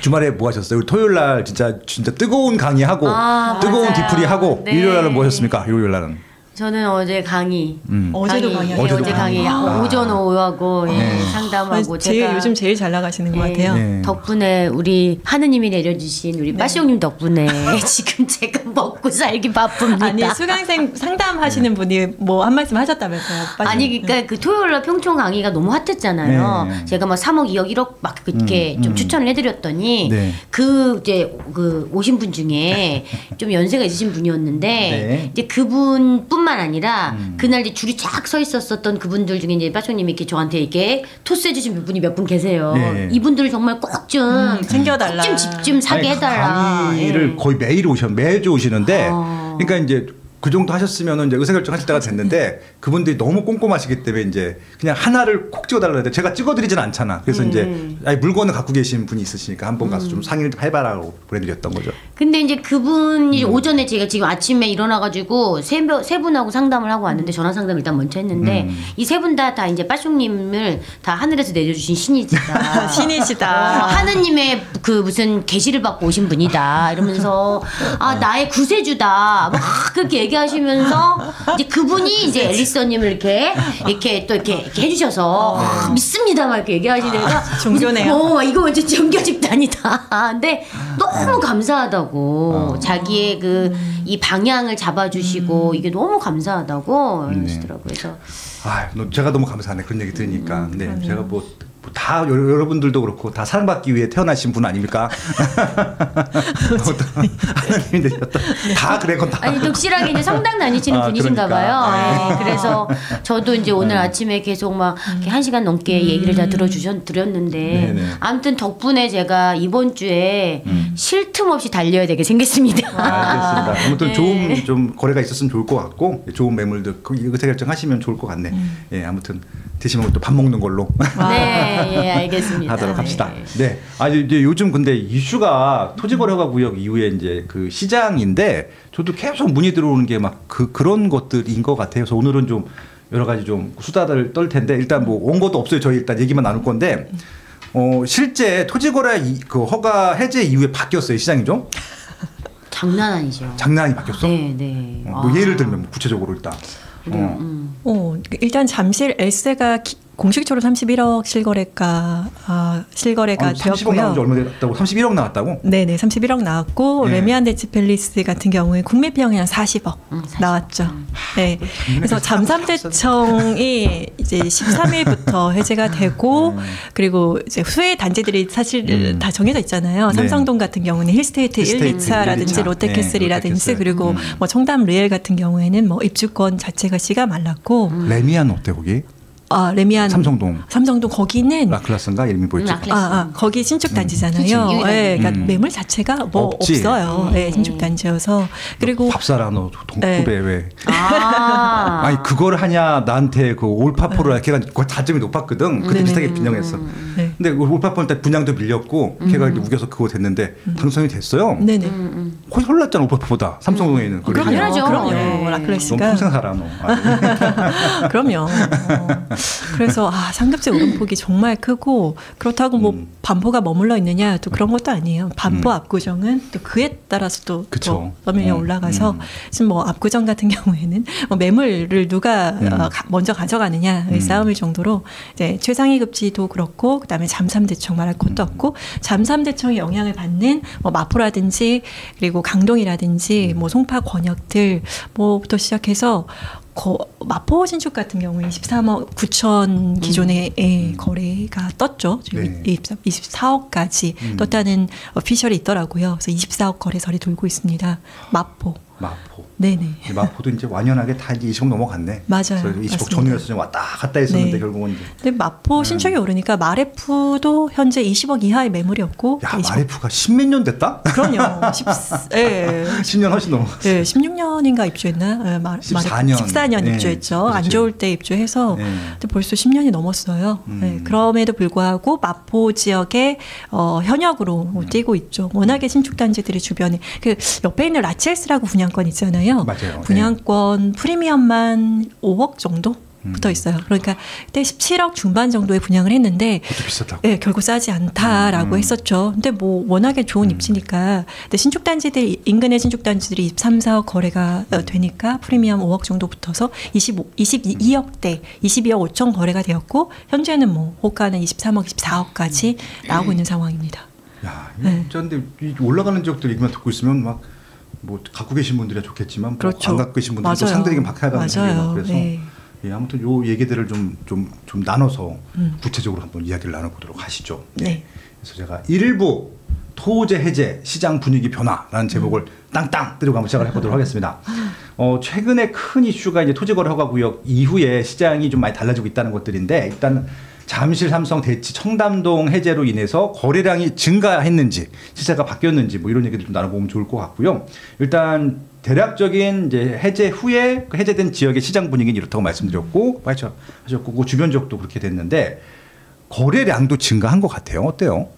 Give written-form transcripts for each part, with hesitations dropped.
주말에 뭐 하셨어요? 우리 토요일 날 진짜 뜨거운 강의하고 뜨거운 맞아요. 뒤풀이하고 네. 일요일 날은 뭐 하셨습니까? 요일 날은. 저는 어제 강의. 어제도 강의. 강의. 어제 강의. 오전 오후하고 상담하고 제가 요즘 제일 잘 나가시는 것 같아요. 네. 덕분에 우리 하느님이 내려주신 우리 빠시용님 덕분에 지금 제가 먹고 살기 바쁩니다. 아니 수강생 상담하시는 분이 뭐 한 말씀 하셨다면서요? 아니 그러니까 그 토요일날 평촌 강의가 너무 핫했잖아요. 네. 제가 막 3억, 2억, 1억 막 이렇게 좀 추천을 해드렸더니 네. 이제 그 오신 분 중에 좀 연세가 있으신 분이었는데 네. 이제 그분뿐만 아니라 그날 이제 줄이 쫙 서 있었던 그분들 중에 이제 빠쇼님이 이렇게 저한테 이렇게 토스해주신 분이 몇 분 계세요. 네. 이분들을 정말 꼭 좀 챙겨달라. 꼭 좀 집 좀 사게 아니, 해달라. 강의를 예. 거의 매주 오시는데 그러니까 이제 그 정도 하셨으면은 이제 의사결정 하실 때가 됐는데 그분들이 너무 꼼꼼하시기 때문에 이제 그냥 하나를 콕 찍어달라 했는데 제가 찍어드리진 않잖아. 그래서 이제 아니, 물건을 갖고 계신 분이 있으시니까 한번 가서 좀 상의를 좀 해봐라고 보내드렸던 거죠. 근데 이제 그분이 오전에 제가 지금 아침에 일어나가지고 세 분하고 상담을 하고 왔는데 전화 상담을 일단 먼저 했는데 이 세 분 다 이제 빠숑님을 다 하늘에서 내려주신 신이시다. 신이시다. 하느님의 그 무슨 계시를 받고 오신 분이다 이러면서 나의 구세주다 막 그렇게 얘기하시면서 이제 그분이 이제 앨리스님을 이렇게 또 이렇게 해주셔서 믿습니다 막 이렇게 얘기하시다가 종교네요. 이거 완전 종교 집단이다. 근데 너무 감사하다고 자기의 그 이 방향을 잡아주시고 이게 너무 감사하다고 하시더라고요. 그래서 제가 너무 감사하네 그런 얘기 들으니까. 네, 제가 다 여러분들도 그렇고 다 사랑받기 위해 태어나신 분 아닙니까? 하나님이 되셨다. 다 그래 건 다. 아니 독실하게 이제 성당 다니시는 분이신가 그러니까. 봐요. 네, 그래서 저도 이제 오늘 아침에 계속 막 이렇게 1시간 넘게 얘기를 다 드렸는데 네네. 아무튼 덕분에 제가 이번 주에 쉴 틈 없이 달려야 되게 생겼습니다. 알겠습니다. 아무튼 좋은 좀 거래가 있었으면 좋을 것 같고 좋은 매물들 의사결정하시면 좋을 것 같네. 예, 아무튼 드시면 또 밥 먹는 걸로. 네, 알겠습니다. 하도록 합시다. 네. 이제 요즘 근데 이슈가 토지거래허가 구역 이후에 이제 그 시장인데 저도 계속 문의 들어오는 게 막 그런 것들인 것 같아요. 그래서 오늘은 좀 여러 가지 좀 수다를 떨 텐데 일단 뭐 온 것도 없어요. 저희 일단 얘기만 나눌 건데 실제 토지거래 그 허가 해제 이후에 바뀌었어요. 시장이 좀? 장난 아니죠. 장난이 바뀌었어? 네. 뭐 예를 들면 구체적으로 일단. 일단 잠실 엘세가 공식적으로 31억 실거래가 되었고요. 30억 나온 지 얼마 됐다고? 31억 나왔다고? 네네, 31억 나왔고 레미안 대치 팰리스 같은 경우에 국매비용이 한 40억 나왔죠. 네, 그래서 잠삼대청이 이제 13일부터 해제가 되고 그리고 이제 후에 단지들이 사실 다 정해져 있잖아요. 네. 삼성동 같은 경우는 힐스테이트 1, 2차라든지 롯데캐슬이라든지 그리고 뭐 청담 리엘 같은 경우에는 뭐 입주권 자체가 씨가 말랐고 레미안 어때 거기? 레미안 삼성동 거기는 라클라스인가 이름이 뭐였지? 거기 신축 단지잖아요. 그치, 네, 그러니까 매물 자체가 뭐 없지. 없어요. 네, 신축 단지여서 그리고 밥사라 너 동급에 왜? 아. 아니 그걸 하냐 나한테 그 올파포를 걔가 다점이 높았거든. 그때 비슷하게 빈정했어. 네. 근데 올파포는 때 분양도 밀렸고 걔가 이제 우겨서 그거 됐는데 당선이 됐어요. 네네. 거의 헐났잖아 올파포보다 삼성동에 있는. 당연하죠. 그럼요. 네. 넌 라클래스가 평생 살아 너. 그럼요. 그래서 상급세 오름폭이 정말 크고 그렇다고 뭐 반포가 머물러 있느냐 또 그런 것도 아니에요. 반포 압구정은 또 그에 따라서 또 범위가 올라가서 지금 뭐 압구정 같은 경우에는 뭐 매물을 누가 먼저 가져가느냐의 싸움일 정도로 이제 최상위 급지도 그렇고 그다음에 잠삼대청 말할 것도 없고 잠삼대청의 영향을 받는 뭐 마포라든지 그리고 강동이라든지 뭐 송파 권역들 뭐부터 시작해서 마포 신축 같은 경우에 23억 9천 기존의 거래가 떴죠. 지금 24억까지 떴다는 오피셜이 있더라고요. 그래서 24억 거래설이 돌고 있습니다. 마포. 네네. 마포도 이제 완연하게 다 이제 20억 넘어갔네. 맞아요. 20억 전후에서 좀 왔다 갔다 했었는데 결국은 이제. 근데 마포 신축이 오르니까 마레프도 현재 20억 이하의 매물이었고. 야 마레프가 10몇 년 됐다? 그럼요. 10년 훨씬 넘었어. 네, 16년인가 입주했나? 14년 네. 입주했죠. 그렇지. 안 좋을 때 입주해서 근데 벌써 10년이 넘었어요. 네, 그럼에도 불구하고 마포 지역의 현역으로 뛰고 있죠. 워낙에 신축 단지들이 주변에 그 옆에 있는 라첼스라고 분양권 있잖아요. 맞아요. 분양권 프리미엄만 5억 정도? 붙어 있어요. 그러니까 그때 17억 중반 정도에 분양을 했는데 그것도 비쌌다고. 네, 결국 싸지 않다라고 했었죠. 근데 뭐 워낙에 좋은 입지니까 근데 신축 단지들 인근의 신축 단지들이 23, 4억 거래가 되니까 프리미엄 5억 정도 붙어서 22억대, 22억 5천 거래가 되었고 현재는 뭐 호가는 23억, 24억까지 나오고 있는 상황입니다. 야, 진짜 근데 이 올라가는 지역들 얘기만 듣고 있으면 막 뭐 갖고 계신 분들이야 좋겠지만 그렇죠. 안 갖고 계신 분들도 상대에게 박해가는 맞아요. 그래서 네. 예, 아무튼 요 얘기들을 좀 나눠서 구체적으로 한번 이야기를 나눠보도록 하시죠. 네. 그래서 제가 일부 토제 해제 시장 분위기 변화라는 제목을 땅땅 때리고 한번 시작을 해보도록 하겠습니다. 최근에 큰 이슈가 이제 토지거래 허가 구역 이후에 시장이 좀 많이 달라지고 있다는 것들인데 일단 잠실, 삼성, 대치, 청담동 해제로 인해서 거래량이 증가했는지 시세가 바뀌었는지 뭐 이런 얘기들 좀 나눠보면 좋을 것 같고요. 일단 대략적인 이제 해제 후에 해제된 지역의 시장 분위기는 이렇다고 말씀드렸고 하셨고 그 주변 지역도 그렇게 됐는데 거래량도 증가한 것 같아요. 어때요?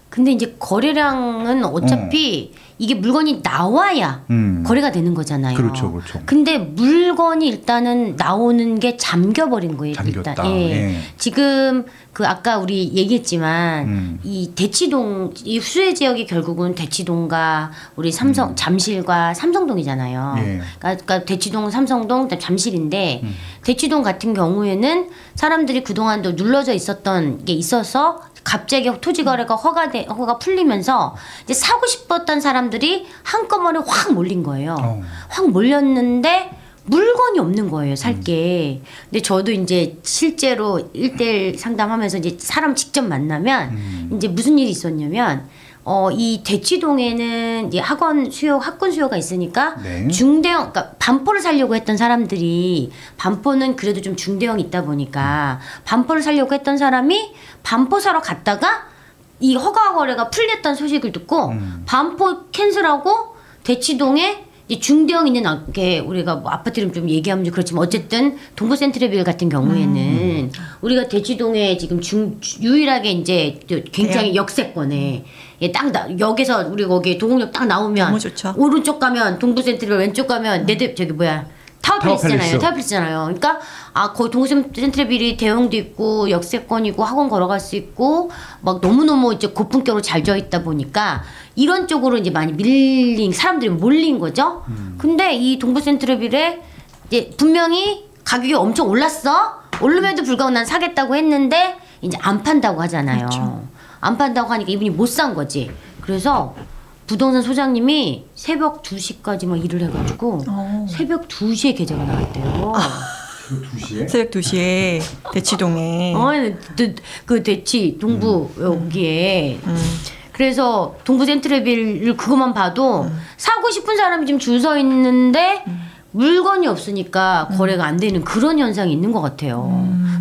근데 이제 거래량은 어차피 이게 물건이 나와야 거래가 되는 거잖아요. 그렇죠, 그렇죠. 근데 물건이 일단은 나오는 게 잠겨버린 거예요. 잠겼다. 일단. 예. 예. 지금 그 아까 우리 얘기했지만 이 대치동 이 수혜 지역이 결국은 대치동과 우리 삼성 잠실과 삼성동이잖아요. 예. 그러니까 대치동, 삼성동, 잠실인데 대치동 같은 경우에는 사람들이 그동안도 눌러져 있었던 게 있어서 갑자기 토지 거래가 허가 풀리면서 이제 사고 싶었던 사람들이 한꺼번에 확 몰린 거예요. 확 몰렸는데 물건이 없는 거예요, 살 게. 근데 저도 이제 실제로 1대1 상담하면서 이제 사람 직접 만나면 이제 무슨 일이 있었냐면 이 대치동에는 이제 학군 수요가 있으니까 네. 중대형, 그러니까 반포를 사려고 했던 사람들이 반포는 그래도 좀 중대형이 있다 보니까 반포를 사려고 했던 사람이 반포 사러 갔다가 이 허가 거래가 풀렸다는 소식을 듣고 반포 캔슬하고 대치동에 이 중대형 있는 게 우리가 뭐 아파트 이름 좀 얘기하면 좀 그렇지만 어쨌든 동부센트럴빌 같은 경우에는 우리가 대치동에 지금 유일하게 이제 굉장히 역세권에 여기서 우리 거기 도곡역 딱 나오면 너무 좋죠. 오른쪽 가면 동부센트럴빌 왼쪽 가면 타워팰리스잖아요. 타워팰리스잖아요. 그러니까 거기 동부센트럴빌이 대형도 있고 역세권이고 학원 걸어갈 수 있고 막 너무너무 이제 고품격으로 잘 지어 있다 보니까 이런 쪽으로 이제 많이 사람들이 몰린 거죠. 근데 이 동부센트럴빌에 이제 분명히 가격이 엄청 오름에도 불구하고 난 사겠다고 했는데 이제 안 판다고 하잖아요. 그렇죠. 안 판다고 하니까 이분이 못 산 거지. 그래서 부동산 소장님이 새벽 2시까지 막 일을 해가지고 새벽 2시에 계좌가 나왔대요. 2시에? 새벽 2시에 대치동에. 그 대치 동부 여기에. 그래서 동부센트럴빌 그것만 봐도 사고 싶은 사람이 지금 줄 서 있는데 물건이 없으니까 거래가 안 되는 그런 현상이 있는 것 같아요.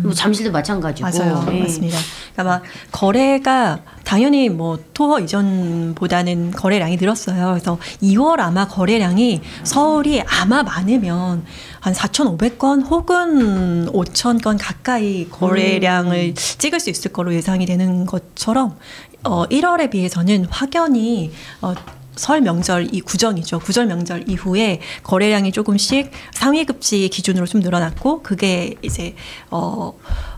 뭐 잠실도 마찬가지고. 맞아요. 예. 맞습니다. 그러니까 막 거래가 당연히 뭐 토어 이전보다는 거래량이 늘었어요. 그래서 2월 아마 거래량이 서울이 아마 많으면 한 4,500건 혹은 5,000건 가까이 거래량을 찍을 수 있을 거로 예상이 되는 것처럼 1월에 비해서는 확연히 설 명절 이 구정이죠. 구절 명절 이후에 거래량이 조금씩 상위급지 기준으로 좀 늘어났고 그게 이제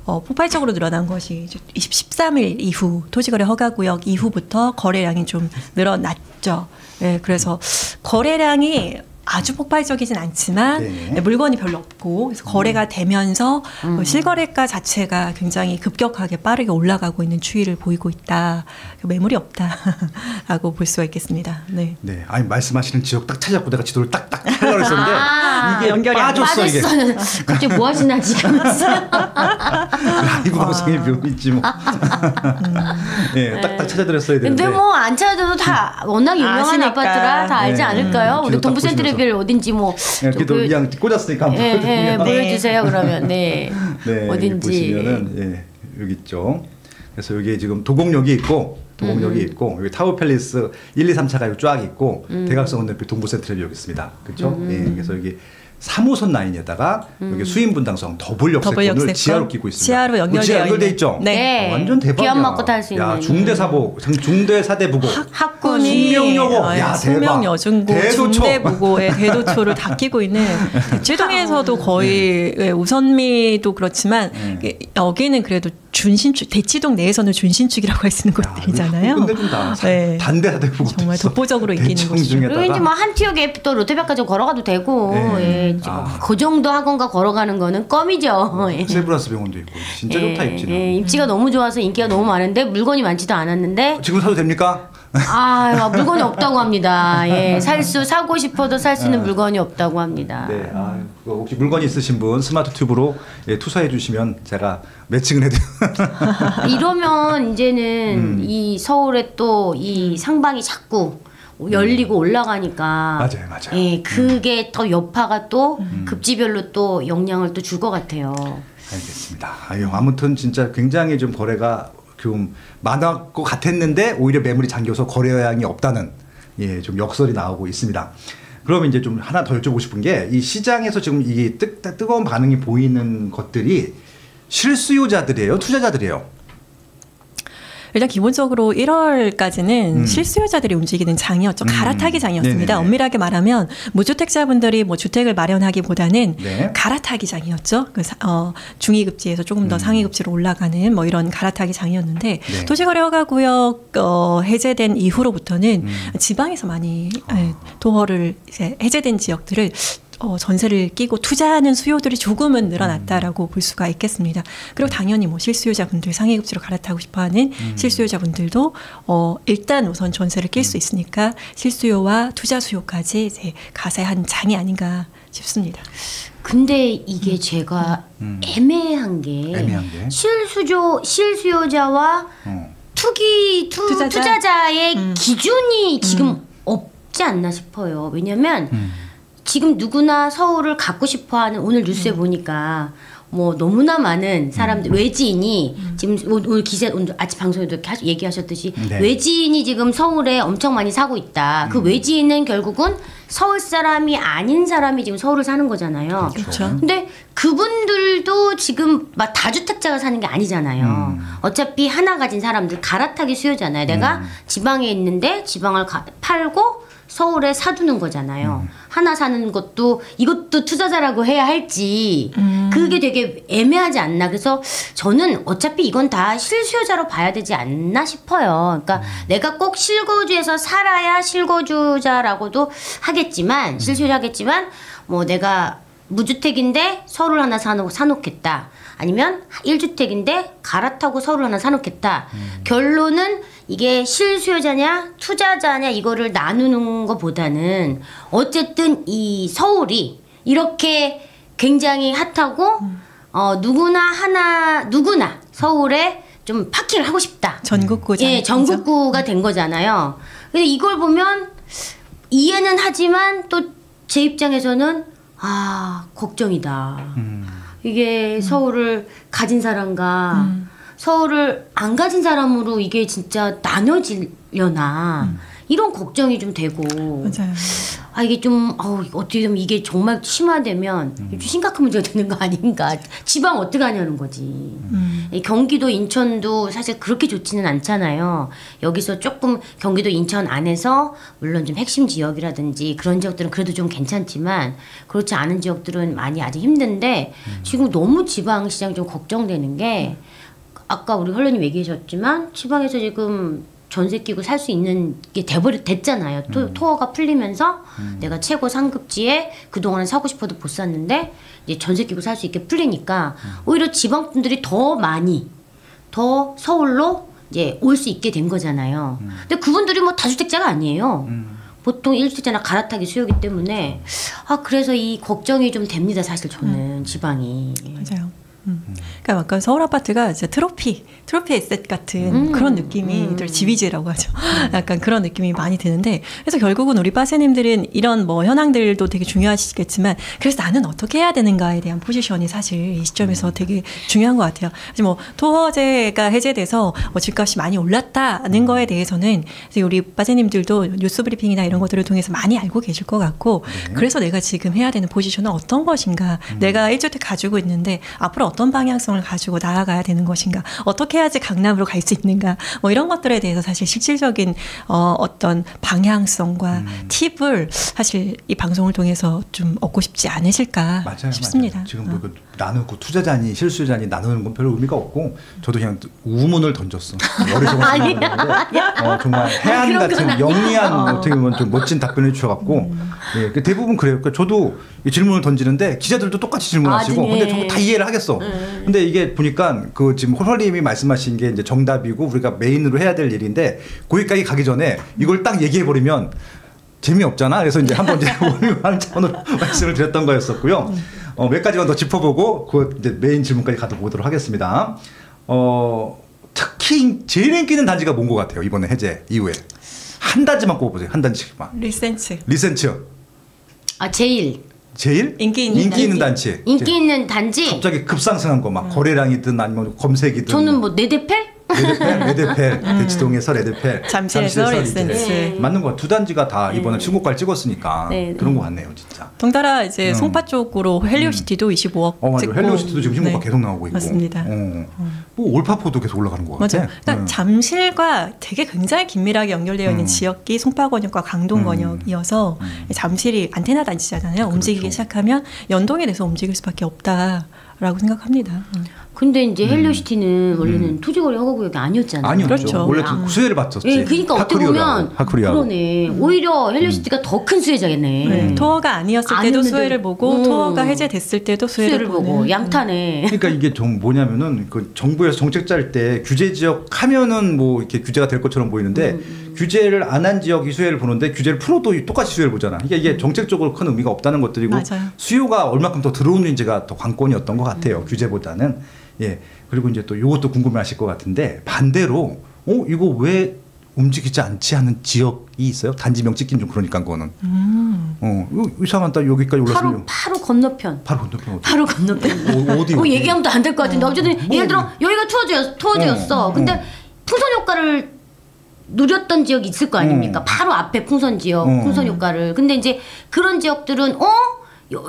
폭발적으로 늘어난 것이 13일 이후 토지거래 허가구역 이후부터 거래량이 좀 늘어났죠. 네, 그래서 거래량이 아주 폭발적이진 않지만 네. 물건이 별로 없고 그래서 거래가 되면서 실거래가 자체가 굉장히 급격하게 빠르게 올라가고 있는 추이를 보이고 있다. 매물이 없다라고 볼 수가 있겠습니다. 네. 네, 아니 말씀하시는 지역 딱 찾았고 내가 지도를 딱딱 하려고 했었는데 이게 연결이 안 빠졌어 이게. 갑자기 뭐 하시나 지금. 라이브 방송의 묘미지 뭐. 네, 딱딱 찾아드렸어야 되는데. 근데 뭐 안 찾아도 다 워낙 유명한 아시니까. 아파트라 다 알지 않을까요? 우리 지도 딱 동부센트럴빌 어딘지 뭐. 네, 그래도 그냥 꽂았으니까 한번 보여드리면. 보여주세요 그러면. 네. 네, 어딘지. 보시면은 여기 있죠. 그래서 여기 지금 도곡역이 있고 여기 타워팰리스 1, 2, 3차가 쫙 있고 대각선 건너편 동부센트럴이 여기 있습니다. 그렇죠? 네, 그래서 여기 3호선 라인에다가 여기 수인분당선 더블역세권을 지하로 끼고 있습니다. 지하로 연결돼 있죠. 네. 완전 대박이야. 기안 막고 탈 수 있는. 야, 중대사고, 중대사대부고, 학군이 숙명여고, 야, 숙명여중고, 대도초. 중대부고의 대도초를 다 끼고 있는 대치동에서도 거의 우선미도 그렇지만 여기는 그래도 준신축, 대치동 내에서는 준신축이라고 할 수 있는 곳들이잖아요. 근데 좀 다 네. 단대사대부고 정말 독보적으로 이기는 곳이죠. 그리고 이제 뭐 한티역에 또 롯데백화점 걸어가도 되고, 네. 예, 그 정도 학원가 걸어가는 거는 껌이죠. 예. 세브란스 병원도 있고 진짜 좋다 입지는. 예, 입지가 너무 좋아서 인기가 너무 많은데 물건이 많지도 않았는데 지금 사도 됩니까? 물건이 없다고 합니다. 예, 사고 싶어도 살 수 있는 물건이 없다고 합니다. 네, 혹시 물건이 있으신 분 스마트 튜브로 투사해 주시면 제가 매칭을 해드려요. 이러면 이제는 이 서울에 또 이 상방이 자꾸 열리고 올라가니까 맞아요. 예, 그게 더 여파가 또 급지별로 또 영향을 또 줄 것 같아요. 알겠습니다. 아무튼 진짜 굉장히 좀 거래가 좀 많을 것 같았는데 오히려 매물이 잠겨서 거래량이 없다는 좀 역설이 나오고 있습니다. 그러면 이제 좀 하나 더 여쭤보고 싶은 게 이 시장에서 지금 이 뜨거운 반응이 보이는 것들이 실수요자들이에요, 투자자들이에요? 일단 기본적으로 1월까지는 실수요자들이 움직이는 장이었죠. 갈아타기 장이었습니다. 네네네. 엄밀하게 말하면 무주택자분들이 뭐 주택을 마련하기보다는 네. 갈아타기 장이었죠. 중위급지에서 조금 더 상위급지로 올라가는 뭐 이런 갈아타기 장이었는데 네. 도시거래허가구역 해제된 이후로부터는 지방에서 많이 도허를 이제 해제된 지역들을 전세를 끼고 투자하는 수요들이 조금은 늘어났다라고 볼 수가 있겠습니다. 그리고 당연히 뭐 실수요자분들 상위급지로 갈아타고 싶어하는 실수요자분들도 일단 우선 전세를 낄 수 있으니까 실수요와 투자 수요까지 이제 가세한 장이 아닌가 싶습니다. 근데 이게 제가 애매한 게 실수요자와 투자자의 기준이 지금 없지 않나 싶어요. 왜냐면 지금 누구나 서울을 갖고 싶어하는 오늘 뉴스에 보니까 뭐 너무나 많은 사람들 외지인이 지금 오늘 기사 오늘 아침 방송에도 이렇게 얘기하셨듯이 네. 외지인이 지금 서울에 엄청 많이 사고 있다. 그 외지인은 결국은 서울 사람이 아닌 사람이 지금 서울을 사는 거잖아요. 그렇죠. 근데 그분들도 지금 막 다주택자가 사는 게 아니잖아요. 어차피 하나 가진 사람들 갈아타기 수요잖아요. 내가 지방에 있는데 지방을 팔고 서울에 사두는 거잖아요. 하나 사는 것도 이것도 투자자라고 해야 할지 그게 되게 애매하지 않나. 그래서 저는 어차피 이건 다 실수요자로 봐야 되지 않나 싶어요. 그러니까 내가 꼭 실거주에서 살아야 실거주자라고도 하겠지만 실수요자 하겠지만 뭐 내가 무주택인데 서울 하나 사놓겠다. 아니면 1주택인데 갈아타고 서울 하나 사놓겠다. 결론은 이게 실수요자냐 투자자냐 이거를 나누는 것보다는 어쨌든 이 서울이 이렇게 굉장히 핫하고 누구나 서울에 좀 파킹을 하고 싶다. 전국구. 예, 전국구가 된 거잖아요. 근데 이걸 보면 이해는 하지만 또 제 입장에서는 걱정이다. 이게 서울을 가진 사람과 서울을 안 가진 사람으로 이게 진짜 나눠지려나 이런 걱정이 좀 되고. 맞아요. 이게 좀 어떻게 보면 이게 정말 심화되면 좀 심각한 문제가 되는 거 아닌가. 지방 어떻게 하냐는 거지. 경기도 인천도 사실 그렇게 좋지는 않잖아요. 여기서 조금 경기도 인천 안에서 물론 좀 핵심 지역이라든지 그런 지역들은 그래도 좀 괜찮지만 그렇지 않은 지역들은 많이 아직 힘든데 지금 너무 지방 시장이 좀 걱정되는 게 아까 우리 헐러님 얘기하셨지만 지방에서 지금 전세 끼고 살 수 있는 게 됐잖아요. 토어가 풀리면서 내가 최고 상급지에 그동안은 사고 싶어도 못 샀는데 이제 전세 끼고 살 수 있게 풀리니까 오히려 지방 분들이 더 많이 더 서울로 이제 올 수 있게 된 거잖아요. 근데 그분들이 뭐 다주택자가 아니에요. 보통 1주택자나 갈아타기 수요기 때문에 그래서 이 걱정이 좀 됩니다. 사실 저는 지방이. 맞아요. 그러니까 약간 서울 아파트가 이제 트로피 에셋 같은 그런 느낌이 지위제라고 하죠. 약간 그런 느낌이 많이 드는데 그래서 결국은 우리 빠세님들은 이런 뭐 현황들도 되게 중요하시겠지만 그래서 나는 어떻게 해야 되는가에 대한 포지션이 사실 이 시점에서 되게 중요한 것 같아요. 이제 뭐 토호제가 해제돼서 뭐 집값이 많이 올랐다는 거에 대해서는 이제 우리 빠세님들도 뉴스 브리핑이나 이런 것들을 통해서 많이 알고 계실 것 같고 그래서 내가 지금 해야 되는 포지션은 어떤 것인가 내가 1주택 가지고 있는데 앞으로 어떤 방향성을 가지고 나아가야 되는 것인가 어떻게 해야지 강남으로 갈 수 있는가 뭐 이런 것들에 대해서 사실 실질적인 어떤 방향성과 팁을 사실 이 방송을 통해서 좀 얻고 싶지 않으실까 싶습니다. 맞아요. 지금 뭐 나누고 투자자니 실수자니 나누는 건 별로 의미가 없고 저도 그냥 우문을 던졌어. 머릿속으로 생각하는데 정말 해안 같은 영리한 어떻게 보면 좀 멋진 답변을 주셔갖고 예, 대부분 그래요. 그러니까 저도 질문을 던지는데 기자들도 똑같이 질문하시고 근데 저거 다 이해를 하겠어. 근데 이게 보니까 그 지금 홀홀님이 말씀하신 게 이제 정답이고 우리가 메인으로 해야 될 일인데 거기까지 가기 전에 이걸 딱 얘기해 버리면 재미없잖아. 그래서 이제 한번 이제 하는 차원으로 말씀을 드렸던 거였었고요. 몇 가지만 더 짚어보고 그 이제 메인 질문까지 가보도록 하겠습니다. 특히 제일 인기 있는 단지가 뭔 것 같아요? 이번에 해제 이후에 한 단지만 꼽아보세요. 한 단지만. 리센츠. 아 제일 인기 있는 단지. 인기 있는 단지. 갑자기 급상승한 거 막 거래량이든 아니면 검색이든. 저는 뭐 네데펠? 레드펠, 대치동에서 레드펠, 잠실에서 리센츠. 맞는 거 두 단지가 다 이번에 신고가를 찍었으니까 그런 거 같네요, 진짜. 동달아 이제 송파 쪽으로 헬리오시티도 25억 맞아요. 찍고. 헬리오시티도 지금 신고가 계속 나오고 있고. 맞습니다. 뭐 올파포도 계속 올라가는 거 같아. 맞아요. 그러니까 잠실과 되게 굉장히 긴밀하게 연결되어 있는 지역이 송파권역과 강동권역이어서 잠실이 안테나 단지잖아요. 움직이기 그렇죠. 시작하면 연동이 돼서 움직일 수밖에 없다라고 생각합니다. 근데 이제 헬리오시티는 원래는 토지거래 허가구역이 아니었잖아요. 아니었죠. 그렇죠. 원래 수혜를 받았었지. 예, 그러니까 어떻게 보면 하쿠리하고. 그러네. 오히려 헬리오시티가 더 큰 수혜자겠네. 토어가 아니었을 때도 수혜를 보고 토어가 해제됐을 때도 수혜를 보고 양타네. 그러니까 이게 좀 뭐냐면은 그 정부에서 정책 짤 때 규제 지역 하면은 뭐 이렇게 규제가 될 것처럼 보이는데 규제를 안 한 지역이 수혜를 보는데 규제를 풀어도 똑같이 수혜를 보잖아. 그러니까 이게 정책적으로 큰 의미가 없다는 것들이고 맞아요. 수요가 얼마큼 더 들어오는지가 더 관건이었던 것 같아요. 규제보다는. 예. 그리고 이제 또 이것도 궁금해하실 것 같은데 반대로 이거 왜 움직이지 않지 하는 지역이 있어요? 단지명 찍긴 좀 그러니까 그거는. 이상하다 여기까지 올랐어요. 바로 건너편. 바로 건너편 어디? 바로 건너편. 어디? 얘기하면 또 안 될 것 같은데 어쨌든 예를 들어 여기가 투어지였어. 근데 풍선 효과를 누렸던 지역이 있을 거 아닙니까? 바로 앞에 풍선 지역, 풍선 효과를. 근데 이제 그런 지역들은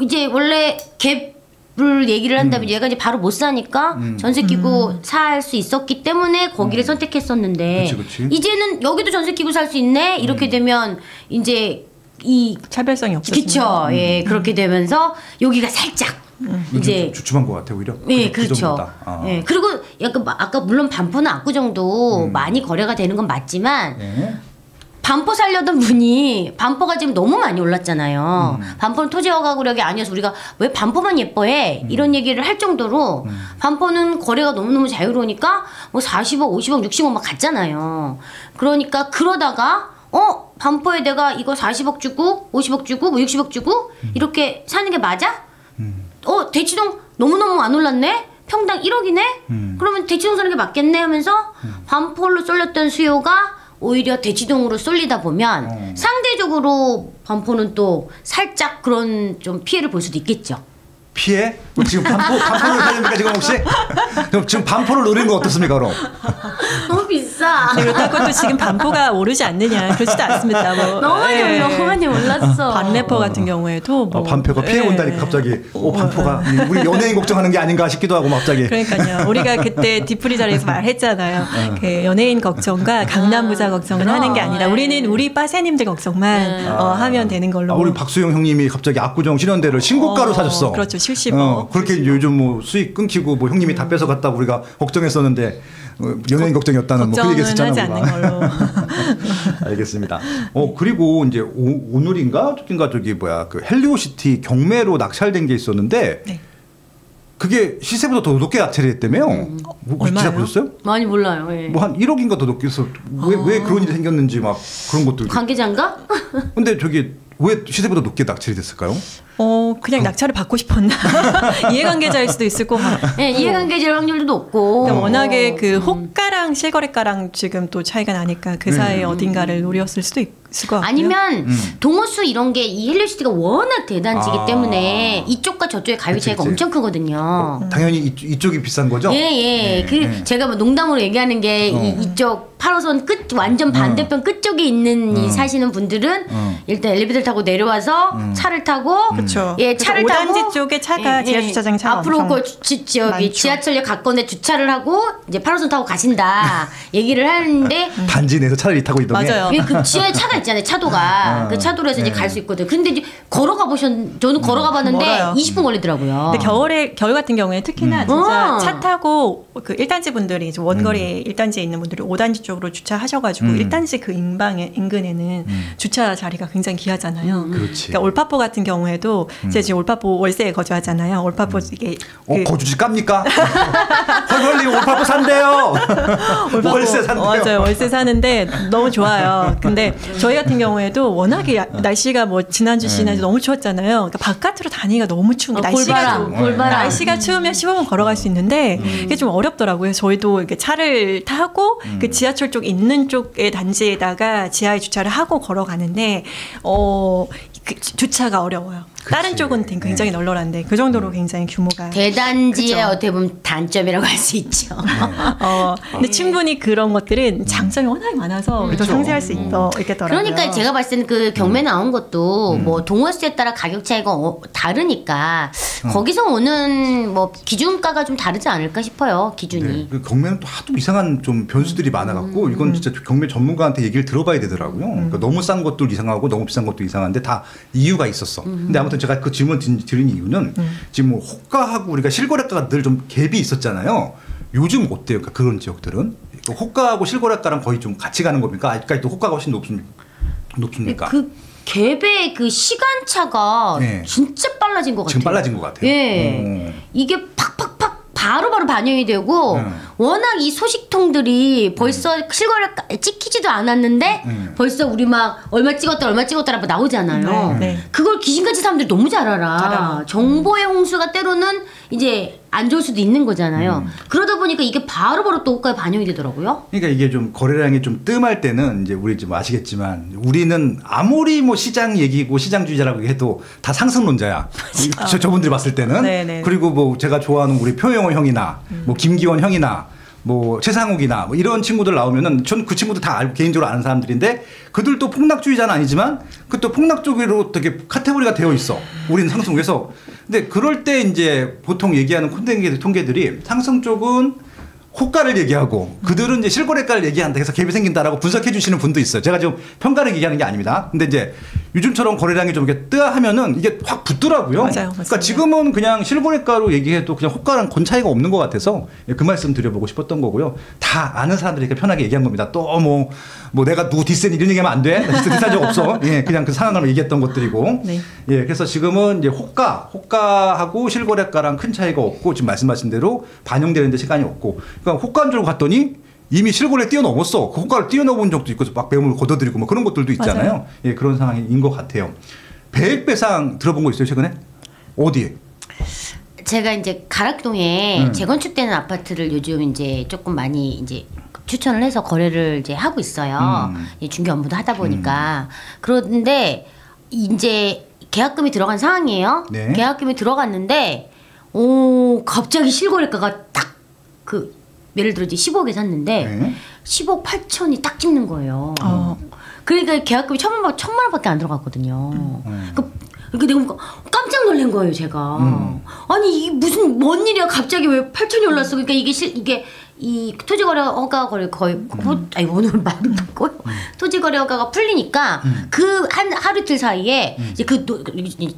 이제 원래 갭을 얘기를 한다면 얘가 이제 바로 못 사니까 전세 끼고 살 수 있었기 때문에 거기를 선택했었는데 그치. 이제는 여기도 전세 끼고 살 수 있네. 이렇게 되면 이제 이 차별성이 없어지는. 그렇죠. 예, 그렇게 되면서 여기가 살짝 이제 주춤한 것 같아요 오히려. 네, 그렇죠. 예, 그리고 약간 아까 물론 반포나 압구정도 많이 거래가 되는 건 맞지만 반포 살려던 분이 반포가 지금 너무 많이 올랐잖아요. 반포는 토지 허가구역이 아니어서 우리가 왜 반포만 예뻐해 이런 얘기를 할 정도로 반포는 거래가 너무너무 자유로우니까 뭐 40억, 50억, 60억 막 갔잖아요. 그러니까 그러다가 반포에 내가 이거 40억 주고 50억 주고 뭐 60억 주고 이렇게 사는 게 맞아? 대치동 너무너무 안 올랐네? 평당 1억이네? 그러면 대치동 사는 게 맞겠네 하면서 반포로 쏠렸던 수요가 오히려 대치동으로 쏠리다 보면 상대적으로 반포는 또 살짝 그런 좀 피해를 볼 수도 있겠죠. 피해? 지금 반포를 살립니까 지금 혹시? 그럼 지금 반포를 노리는 거 어떻습니까 그럼? 너무 비싸. 그렇다고 또 지금 반포가 오르지 않느냐 그렇지도 않습니다. 뭐, 너무 많이 올랐어. 반래퍼 같은 경우에도 뭐, 반표가 피해 온다니까 갑자기 반포가 우리 연예인 걱정하는 게 아닌가 싶기도 하고 갑자기. 그러니까요. 우리가 그때 뒤풀이 자리에서 말했잖아요. 그 연예인 걱정과 강남 부자 걱정은 하는 게 아니라 우리는 우리 빠세님들 걱정만 하면 되는 걸로. 우리 박수영 형님이 갑자기 압구정 신현대를 신고가로 사줬어. 그렇죠. 70억. 그렇게 요즘 뭐 수익 끊기고 뭐 형님이 다 뺏어갔다고 우리가 걱정했었는데 연예인 걱정이었다는 뭐 그 얘기했었잖아요. 하지 않는 걸로. 알겠습니다. 그리고 이제 오늘인가 저기 뭐야 그 헬리오시티 경매로 낙찰된 게 있었는데 네. 그게 시세보다 더 높게 낙찰이 됐다며요. 얼마예요? 보셨어요? 많이 몰라요. 예. 뭐 한 1억인가 더 높게 해서 왜 그런 일이 생겼는지 막 그런 것들. 관계자인가? 근데 저기 왜 시세보다 높게 낙찰이 됐을까요? 그냥 낙찰을 받고 싶었나. 이해관계자일 수도 있을 것 같아요. 네, 이해관계자일 확률도 높고. 그러니까 워낙에 그 호가랑 실거래가랑 지금 또 차이가 나니까 그 사이에 어딘가를 노렸을 수도 있을 것 같고요. 아니면 동호수 이런 게 이 헬리오시티가 워낙 대단지기 때문에 이쪽과 저쪽의 가격 차이가 엄청 크거든요. 당연히 이쪽이 비싼 거죠? 예. 제가 뭐 농담으로 얘기하는 게 이쪽 8호선 끝 완전 반대편 끝쪽에 있는 이 사시는 분들은 일단 엘리베이터 타고 내려와서 차를 타고 그렇죠. 예, 차를 타고 5단지 쪽에 차가 지하 주차장 차가 앞으로 그 저기 지하철역 가까운데 주차를 하고 이제 8호선 타고 가신다 얘기를 하는데 단지 내에서 차를 타고 이동해. 맞아요. 그 지하에 차가 있잖아요. 차도가 그 차도로 해서 이제 갈 수 있거든. 근데 이제 저는 걸어가 봤는데 멀어요. 20분 걸리더라고요. 근데 겨울 같은 경우에 특히나 진짜 차 타고 그 1단지 분들이 원거리 1단지에 있는 분들이 5단지 쪽으로 주차하셔가지고 1단지 그 인근에는 주차 자리가 굉장히 귀하잖아요. 그렇지. 그러니까 올파포 같은 경우에도 제가 지금 올파포 월세에 거주하잖아요. 올파포 이게 거주지 깝니까? 헐헐리 올파포 산대요. 월세 산대요. 맞아요. 월세 사는데 너무 좋아요. 근데 저희 같은 경우에도 워낙에 날씨가 뭐 지난주 너무 추웠잖아요. 그러니까 바깥으로 다니기가 너무 추운 게 날씨가 추우면 15분 걸어갈 수 있는데 이게 좀 어렵더라고요. 저희도 이렇게 차를 타고 그 지하철 쪽 있는 쪽의 단지에다가 지하에 주차를 하고 걸어가는데 그 주차가 어려워요. 다른 쪽은 굉장히 널널한데 그 정도로 굉장히 규모가 대단지의 그쵸? 어떻게 보면 단점이라고 할 수 있죠. 근데 충분히 그런 것들은 장점이 워낙 많아서 우리도 상세할 수 있겠더라고요. 그러니까 제가 봤을 때는 그 경매 나온 것도 뭐 동호수에 따라 가격 차이가 다르니까 거기서 오는 뭐 기준가가 좀 다르지 않을까 싶어요. 기준이. 네, 그 경매는 또 하도 이상한 좀 변수들이 많아갖고 이건 진짜 경매 전문가한테 얘기를 들어봐야 되더라고요. 그러니까 너무 싼 것도 이상하고 너무 비싼 것도 이상한데 다 이유가 있었어. 근데 아무튼 제가 그 질문 드린 이유는 지금 뭐 호가하고 우리가 실거래가가 늘 좀 갭이 있었잖아요. 요즘 어때요? 그러니까 그런 지역들은 호가하고 실거래가랑 거의 좀 같이 가는 겁니까? 아직까지도 호가가 훨씬 높습니까? 그 갭의 그 시간차가 진짜 빨라진 것 같아요. 지금 빨라진 것 같아요. 예. 이게 팍팍팍 바로바로 반영이 되고 워낙 이 소식통들이 벌써 실거래가 찍히지도 않았는데 벌써 우리 막 얼마 찍었더라 나오잖아요. 네. 그걸 귀신같이 사람들이 너무 잘 알아. 정보의 홍수가 때로는 이제 안 좋을 수도 있는 거잖아요. 그러다 보니까 이게 바로바로 또 호가에 반영이 되더라고요. 그러니까 이게 좀 거래량이 좀 뜸할 때는 이제 우리 좀 아시겠지만 우리는 아무리 뭐 시장 얘기고 시장주의자라고 해도 다 상승론자야. 저분들이 봤을 때는. 네네. 그리고 뭐 제가 좋아하는 우리 표영호 형이나 뭐 김기원 형이나 뭐 최상욱이나 뭐 이런 친구들 나오면은 전 그 친구들 다 알고 개인적으로 아는 사람들인데 그들도 폭락주의자는 아니지만 그 또 폭락 쪽으로 되게 카테고리가 되어 있어. 우리는 상승에서. 근데 그럴 때 이제 보통 얘기하는 통계들이 상승 쪽은 호가를 얘기하고 그들은 이제 실거래가를 얘기한다 해서 갭이 생긴다라고 분석해 주시는 분도 있어요. 제가 지금 평가를 얘기하는 게 아닙니다. 근데 이제 요즘처럼 거래량이 좀 이렇게 뜨하면은 이게 확 붙더라고요. 맞아요. 그러니까 지금은 그냥 실거래가로 얘기해도 그냥 호가랑 권 차이가 없는 것 같아서 그 말씀 드려보고 싶었던 거고요. 다 아는 사람들이 이렇게 편하게 얘기한 겁니다. 또 뭐 내가 누구 디스니 이런 얘기하면 안 돼. 디스한 적 없어. 예, 그냥 그 상황을 얘기했던 것들이고. 네. 예, 그래서 지금은 이제 호가하고 실거래가랑 큰 차이가 없고 지금 말씀하신 대로 반영되는데 시간이 없고. 그러니까 호가인 줄 갔더니 이미 실거래 뛰어넘었어. 그 호가를 뛰어넘은 적도 있고 막 매물 걷어들이고 뭐 그런 것들도 있잖아요. 맞아요. 예, 그런 상황인 것 같아요. 배액 배상 들어본 거 있어요 최근에? 어디에? 제가 이제 가락동에 재건축되는 아파트를 요즘 이제 조금 많이 이제 추천을 해서 거래를 이제 하고 있어요. 중개 업무도 하다 보니까. 그런데 이제 계약금이 들어간 상황이에요. 네. 계약금이 들어갔는데 갑자기 실거래가가 딱 그 예를 들어 이제 10억에 샀는데 10억 8천이 딱 찍는 거예요. 그러니까 계약금이 1,000만 원밖에 안 들어갔거든요. 그러니까 내가 깜짝 놀란 거예요, 제가. 아니 이게 무슨 뭔 일이야? 갑자기 왜 8천이 올랐어? 그러니까 이게 이 토지거래 허가 거의 아니 오늘 말이 바꿔요. 토지거래 허가가 풀리니까 그 한 하루 이틀 사이에 이제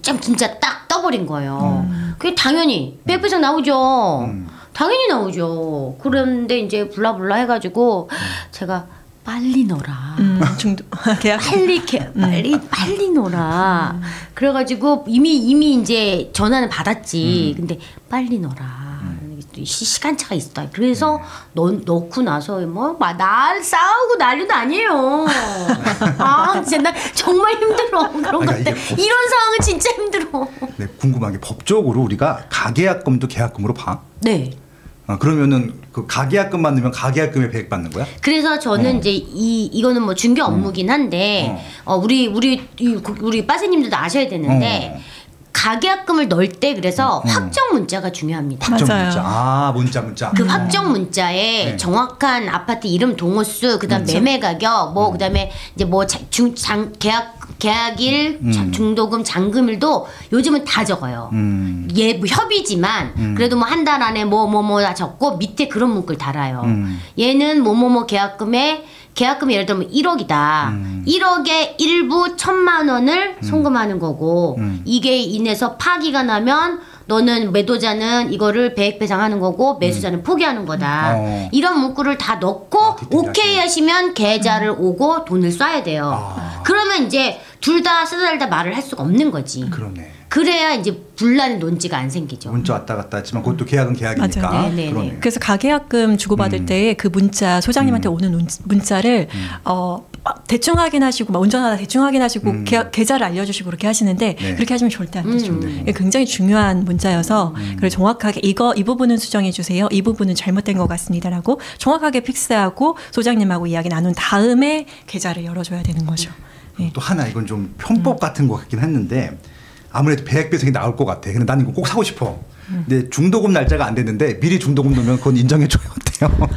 참 진짜 딱 떠버린 거예요. 그게 당연히 배배상 나오죠. 당연히 나오죠. 그런데 이제 블라블라 해가지고 제가 빨리 넣어라. 계약 빨리 넣어라. 그래가지고 이미 이제 전화는 받았지. 근데 빨리 넣어라. 시간차가 있다. 그래서 넣고 나서 날 싸우고 난리도 아니에요. 아 진짜 나 정말 힘들어 그런 것들. 이런 상황은 진짜 힘들어. 네, 궁금한 게 법적으로 우리가 가계약금도 계약금으로 봐? 네. 그러면은 그 가계약금만 넣으면 가계약금에 배액 받는 거야? 그래서 저는 이제 이거는 뭐 중개 업무긴 한데 우리 빠세님들도 아셔야 되는데 가계약금을 넣을 때 그래서 확정 문자가 중요합니다. 확정 맞아요. 문자. 문자. 그 확정 문자에 정확한 아파트 이름, 동호수, 그다음 매매 가격, 그다음에 이제 계약일, 중도금, 잔금일도 요즘은 다 적어요. 뭐 협의지만 그래도 뭐 한 달 안에 뭐 다 적고 밑에 그런 문구를 달아요. 얘는 뭐뭐뭐 계약금이 예를 들면 1억이다. 1억의 일부 1,000만 원을 송금하는 거고 이게 인해서 파기가 나면 너는 매도자는 이거를 배액 배상하는 거고 매수자는 포기하는 거다. 이런 문구를 다 넣고 오케이 하시면 계좌를 오고 돈을 쏴야 돼요. 그러면 이제 둘 다 쓰다달다 말을 할 수가 없는 거지. 그러네. 그래야 이제 분란의 논지가 안 생기죠. 문자 왔다 갔다 했지만 그것도 계약은 계약이니까. 그러네. 그래서 가계약금 주고받을 때 그 문자 소장님한테 오는 문자를 대충 확인하시고 운전하다 대충 확인하시고 계좌를 알려주시고 그렇게 하시는데 그렇게 하시면 절대 안 되죠. 이게 굉장히 중요한 문자여서 그래서 정확하게 이 부분은 수정해 주세요. 이 부분은 잘못된 것 같습니다라고 정확하게 픽스하고 소장님하고 이야기 나눈 다음에 계좌를 열어줘야 되는 거죠. 또 하나 이건 좀 편법 같은 것 같긴 했는데 아무래도 배액 배상이 나올 것 같아. 근데 나는 이거 꼭 사고 싶어. 근데 중도금 날짜가 안 됐는데 미리 중도금 넣으면 그건 인정해줘야 어때요?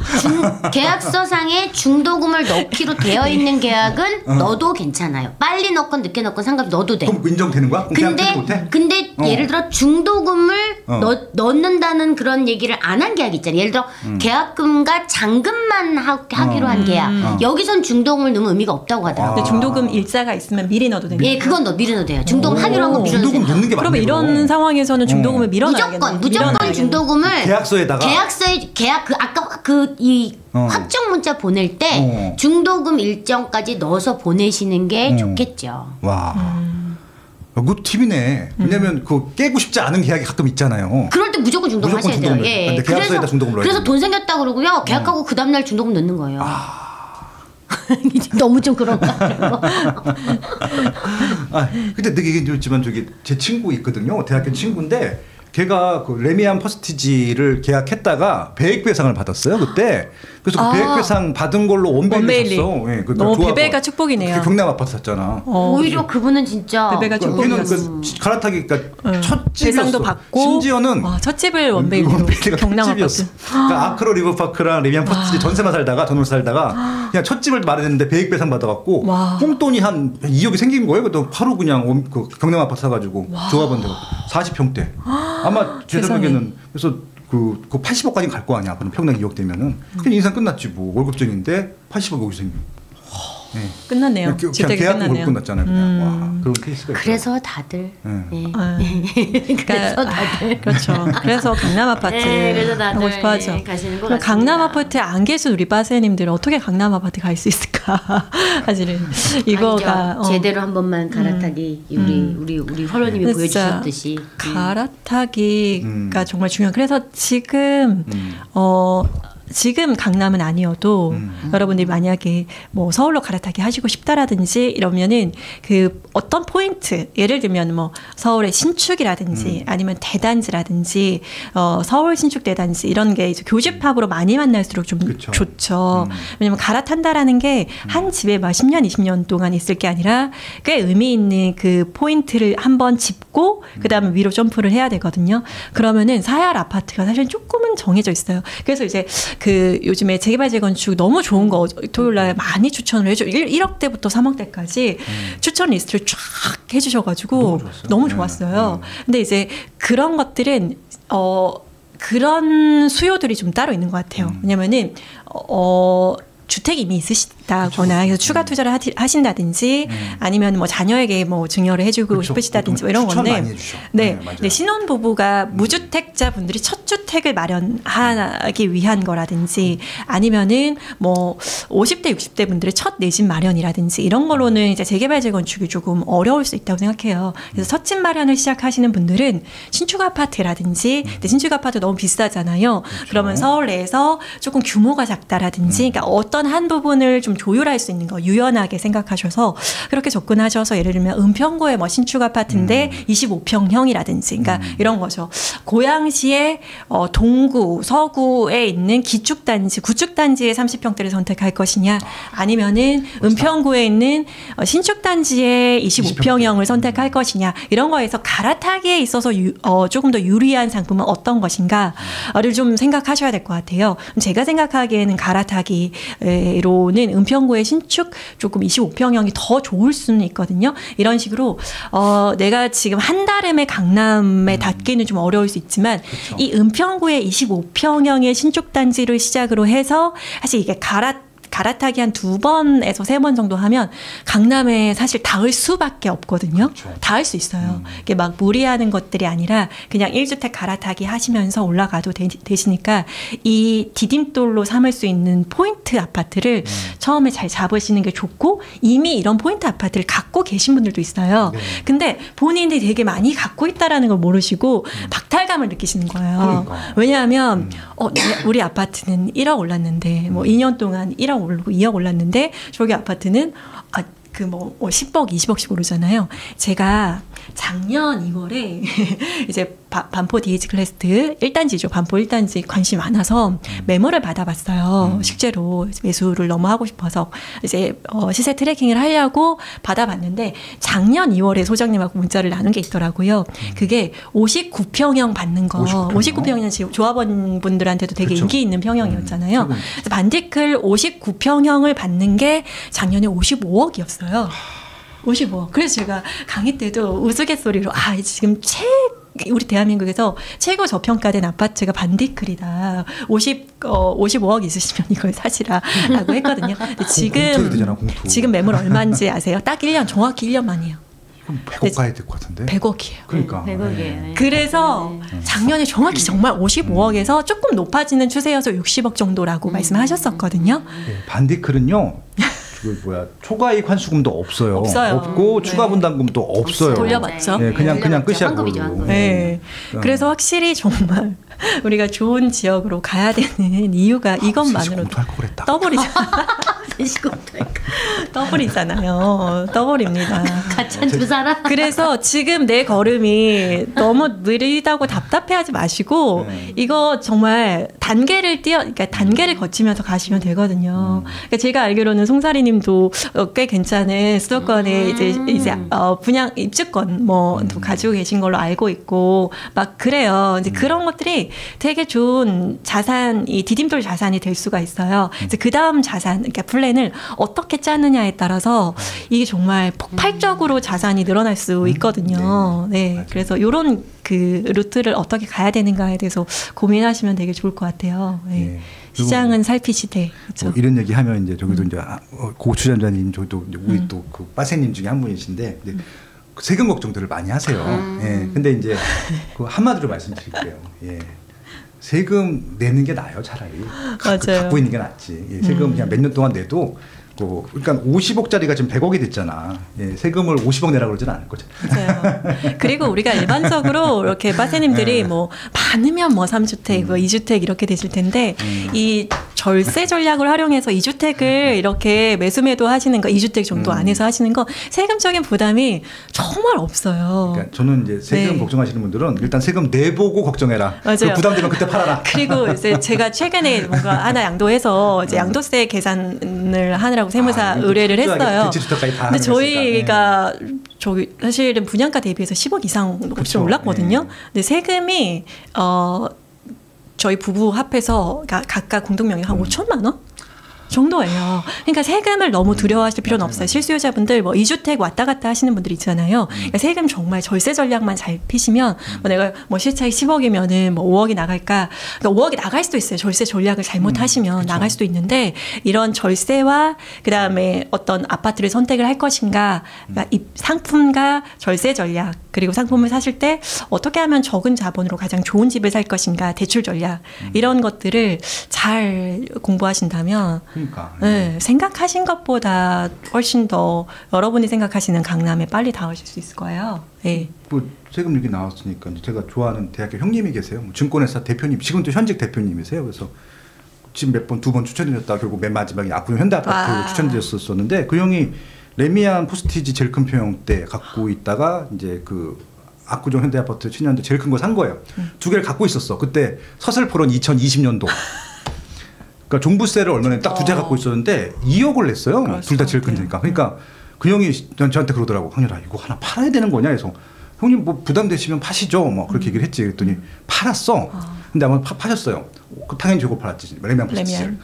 계약서상에 중도금을 넣기로 되어 있는 계약은 넣어도 괜찮아요. 빨리 넣건 늦게 넣건 상관없이 넣어도 돼. 그럼 인정되는 거야? 근데 예를 들어 중도금을 넣는다는 그런 얘기를 안 한 계약이 있잖아요. 예를 들어 계약금과 잔금만 하기로 한 계약. 여기선 중도금을 넣으면 의미가 없다고 하더라고요. 근데 중도금 일자가 있으면 미리 넣어도 됩니다. 예, 그건 미리 넣어도 돼요. 중도금 하기로 한 거 미리 넣어도 돼요. 넣는 게 맞네요. 그러면 이런 상황에서는 중도금을 밀어놔야겠네요. 무조건 중도금을 계약서에다가 확정 문자 보낼 때 중도금 일정까지 넣어서 보내시는 게 좋겠죠. 와. 굿 팁이네. 왜냐면 그 깨고 싶지 않은 계약이 가끔 있잖아요. 그럴 때 무조건 중도금 하셔야 돼요. 예. 계약서에다 중도금 넣어야 그래서 돈 생겼다 그러고요. 계약하고 그 다음날 중도금 넣는 거예요. 너무 좀 그런가. 근데 되게 얘기했지만 제 친구 있거든요. 대학교 친구인데 걔가 그 레미안 퍼스티지를 계약했다가 배액 배상을 받았어요 그때. 그래서 그 배액 배상 받은 걸로 원베일리 샀어. 예, 너무 베베가 축복이네요. 경남 아파트 샀잖아. 오히려 그분은 진짜 베베가 축복이었어. 걔는 갈아타기 첫 집이었어. 배상도 받고 심지어는 첫 집을 원베일리로 경남 아파트. 그러니까 아크로 리버파크랑 레미안 퍼스티지 전세만 살다가 그냥 첫 집을 마련했는데 배액 배상 받아갖고 꽁돈이 한 2억이 생긴 거예요. 그래도 하루 그냥 그 경남 아파트 사가지고 조합원 되고 40평대. 아마 제 생각에는 그래서 그 80억까지 갈 거 아니야. 그럼 평당 2억 되면은 그냥 인생 끝났지 뭐. 월급쟁인데 80억 여기 생겨. 네. 끝났네요. 그냥 계약금 끝났잖아요. 와, 그런 케이스가 그래서 다들. 그래서 다들. 그렇죠. 그래서 강남 아파트 하고 싶어하죠. 강남 아파트에 안 계신 우리 빠세님들 어떻게 강남 아파트 갈 수 있을까? 사실은 이거가 제대로 한 번만 갈아타기 우리 화로님이 보여주셨듯이 갈아타기가 정말 중요한. 그래서 지금 지금 강남은 아니어도 여러분들이 만약에 뭐 서울로 갈아타기 하시고 싶다라든지 이러면은 그 어떤 포인트 예를 들면 뭐 서울의 신축이라든지 아니면 대단지라든지 서울 신축 대단지 이런 게 이제 교집합으로 많이 만날수록 좀 그쵸. 좋죠. 왜냐면 갈아탄다라는 게 한 집에 막 10년 20년 동안 있을 게 아니라 꽤 의미 있는 그 포인트를 한번 짚고 그다음에 위로 점프를 해야 되거든요. 그러면은 사야할 아파트가 사실 조금은 정해져 있어요. 그래서 이제 그 요즘에 재개발 재건축 너무 좋은 거 토요일 날 많이 추천을 해줘. 1억대부터 3억대까지 추천 리스트를 쫙 해주셔가지고 너무 좋았어요. 근데 이제 그런 것들은 그런 수요들이 좀 따로 있는 것 같아요. 왜냐면은 주택이 이미 있으시다거나 그래서 추가 투자를 하신다든지 아니면 뭐 자녀에게 뭐 증여를 해주고 그렇죠. 싶으시다든지 뭐 이런 추천 건데 많이 해주죠. 네, 맞아요. 네, 신혼부부가 무주택자 분들이 첫 주택을 마련하기 위한 거라든지 아니면은 뭐 50대 60대 분들의 첫 내 집 마련이라든지 이런 걸로는 이제 재개발 재건축이 조금 어려울 수 있다고 생각해요. 그래서 첫 집 마련을 시작하시는 분들은 신축 아파트라든지 근데 신축 아파트 너무 비싸잖아요. 그렇죠. 그러면 서울 내에서 조금 규모가 작다라든지 그러니까 어떤 한 부분을 좀 조율할 수 있는 거 유연하게 생각하셔서 그렇게 접근하셔서 예를 들면 은평구의 뭐 신축 아파트인데 25평형이라든지 그러니까 이런 거죠. 고양시의 동구, 서구에 있는 기축단지, 구축단지의 30평대를 선택할 것이냐 아니면은 은평구에 있는 신축단지의 25평형을 선택할 것이냐 이런 거에서 갈아타기에 있어서 조금 더 유리한 상품은 어떤 것인가를 좀 생각하셔야 될 것 같아요. 제가 생각하기에는 갈아타기로는 은평구의 신축 조금 25평형이 더 좋을 수는 있거든요. 이런 식으로 내가 지금 한다름의 강남에 닿기는 좀 어려울 수 있지만 그렇죠. 이 은평구의 25평형의 신축 단지를 시작으로 해서 사실 이게 갈아타기 한 2번에서 3번 정도 하면 강남에 사실 닿을 수밖에 없거든요. 그렇죠. 닿을 수 있어요. 이게 막 무리하는 것들이 아니라 그냥 1주택 갈아타기 하시면서 올라가도 되시니까 이 디딤돌로 삼을 수 있는 포인트 아파트를 처음에 잘 잡으시는 게 좋고 이미 이런 포인트 아파트를 갖고 계신 분들도 있어요. 네. 근데 본인들이 되게 많이 갖고 있다라는 걸 모르시고 박탈감을 느끼시는 거예요. 그러니까. 왜냐하면 우리 아파트는 1억 올랐는데 뭐 2년 동안 1억 오르고 2억 올랐는데 저기 아파트는 그 뭐 10억, 20억씩 오르잖아요. 제가 작년 2월에 이제 반포 DH 클래스트 1단지죠. 반포 1단지 관심이 많아서 메모를 받아봤어요. 실제로 매수를 너무 하고 싶어서 이제 시세 트래킹을 하려고 받아봤는데 작년 2월에 소장님하고 문자를 나눈 게 있더라고요. 그게 59평형 받는 거. 59평형은 지금 조합원 분들한테도 되게 그렇죠. 인기 있는 평형이었잖아요. 그래서 반디클 59평형을 받는 게 작년에 55억이었어요. 55억. 그래서 제가 강의 때도 우스갯소리로 지금 우리 대한민국에서 최고 저평가된 아파트가 반디클이다. 55억 있으시면 이걸 사시라라고 했거든요. 근데 지금 매물 얼마인지 아세요? 딱 1년, 정확히 1년 만이에요. 그럼 100억 가야 될 것 같은데? 100억이에요. 그러니까. 100억이에요. 그래서 작년에 정확히 정말 55억에서 조금 높아지는 추세여서 60억 정도라고 말씀하셨었거든요. 네, 반디클은요. 초과이익 환수금도 없어요. 없고 추가 분담금도 없어요. 돌려받죠. 네, 그냥 끝이야. 환급이죠, 환급. 네. 그래서 확실히 정말 우리가 좋은 지역으로 가야 되는 이유가 이것만으로도 더블이잖아요. 더블입니다. 가짜 두 사람. 그래서 지금 내 걸음이 너무 느리다고 답답해하지 마시고 이거 정말 그러니까 단계를 거치면서 가시면 되거든요. 그러니까 제가 알기로는 송사리님도 꽤 괜찮은 수도권에 이제 분양 입주권 또 가지고 계신 걸로 알고 있고 막 그래요. 이제 그런 것들이 되게 좋은 이 디딤돌 자산이 될 수가 있어요. 그래서 그 다음 그러니까 플랜을 어떻게 짜느냐에 따라서 이게 정말 폭발적으로 자산이 늘어날 수 있거든요. 네. 그래서 이런 그 루트를 어떻게 가야 되는가에 대해서 고민하시면 되게 좋을 것 같아요. 네. 시장은 살피시되. 그렇죠? 이런 얘기 하면 이제 저기도 이제 고추전자님 저도 우리 또 그 빠세님 중에 한 분이신데 세금 걱정들을 많이 하세요. 예. 근데 이제 그 한마디로 말씀드릴게요. 예. 세금 내는 게 나아요, 차라리. 맞아요. 갖고 있는 게 낫지. 예. 세금 그냥 몇 년 동안 내도 그러니까 50억짜리가 지금 100억이 됐잖아. 예, 세금을 50억 내라고 그러지는 않을 거죠. 맞아요. 그리고 우리가 일반적으로 이렇게 빠세님들이 많으면 3주택, 2주택 이렇게 되실 텐데 이 절세 전략을 활용해서 2주택을 이렇게 매수매도 하시는 거, 2주택 정도 안에서 하시는 거 세금적인 부담이 정말 없어요. 그러니까 저는 이제 세금 걱정하시는 분들은 일단 세금 내보고 걱정해라. 맞아요. 부담되면 그때 팔아라. 그리고 이제 제가 최근에 뭔가 하나 양도해서 이제 양도세 계산을 하느라고 세무사 의뢰를 했어요. 근데 저희가 사실은 분양가 대비해서 10억 이상 좀 올랐거든요. 근데 세금이 저희 부부 합해서 각각 공동명의 한 5천만 원? 정도예요. 그러니까 세금을 너무 두려워하실 필요는 없어요. 실수요자분들 뭐 2주택 왔다 갔다 하시는 분들 있잖아요. 그러니까 세금 정말 절세 전략만 잘 피시면 뭐 내가 뭐 실차익 10억이면은 뭐 5억이 나갈까? 그러니까 5억이 나갈 수도 있어요. 절세 전략을 잘못하시면 그렇죠. 나갈 수도 있는데 이런 절세와 그다음에 어떤 아파트를 선택을 할 것인가, 그러니까 상품과 절세 전략 그리고 상품을 사실 때 어떻게 하면 적은 자본으로 가장 좋은 집을 살 것인가, 대출 전략 이런 것들을 잘 공부하신다면 그러니까. 네, 생각하신 것보다 훨씬 더 여러분이 생각하시는 강남에 빨리 닿으실 수 있을 거예요. 네. 뭐 세금 얘기 나왔으니까 이제 제가 좋아하는 대학교 형님이 계세요. 뭐 증권회사 대표님, 지금도 현직 대표님이세요. 그래서 집 몇 번, 2번 추천드렸다가 결국 맨 마지막에 압구정 현대아파트 추천드렸었는데 그 형이 레미안 포스티지 제일 큰 평형 때 갖고 있다가 이제 그 압구정 현대아파트 7년도 제일 큰 거 산 거예요. 두 개를 갖고 있었어. 그때 서슬퍼런 2020년도. 그러니까 종부세를 얼마 전에 딱 두 채 갖고 있었는데 2억을 냈어요. 둘 다 제일 큰니까. 그러니까 그 형이 저한테 그러더라고. 황렬아 이거 하나 팔아야 되는 거냐? 그래서 형님 뭐 부담되시면 파시죠. 뭐 그렇게 얘기를 했지. 그랬더니 팔았어. 근데 아마 파셨어요. 당연히 저거 팔았지. 레미안 포스티지를.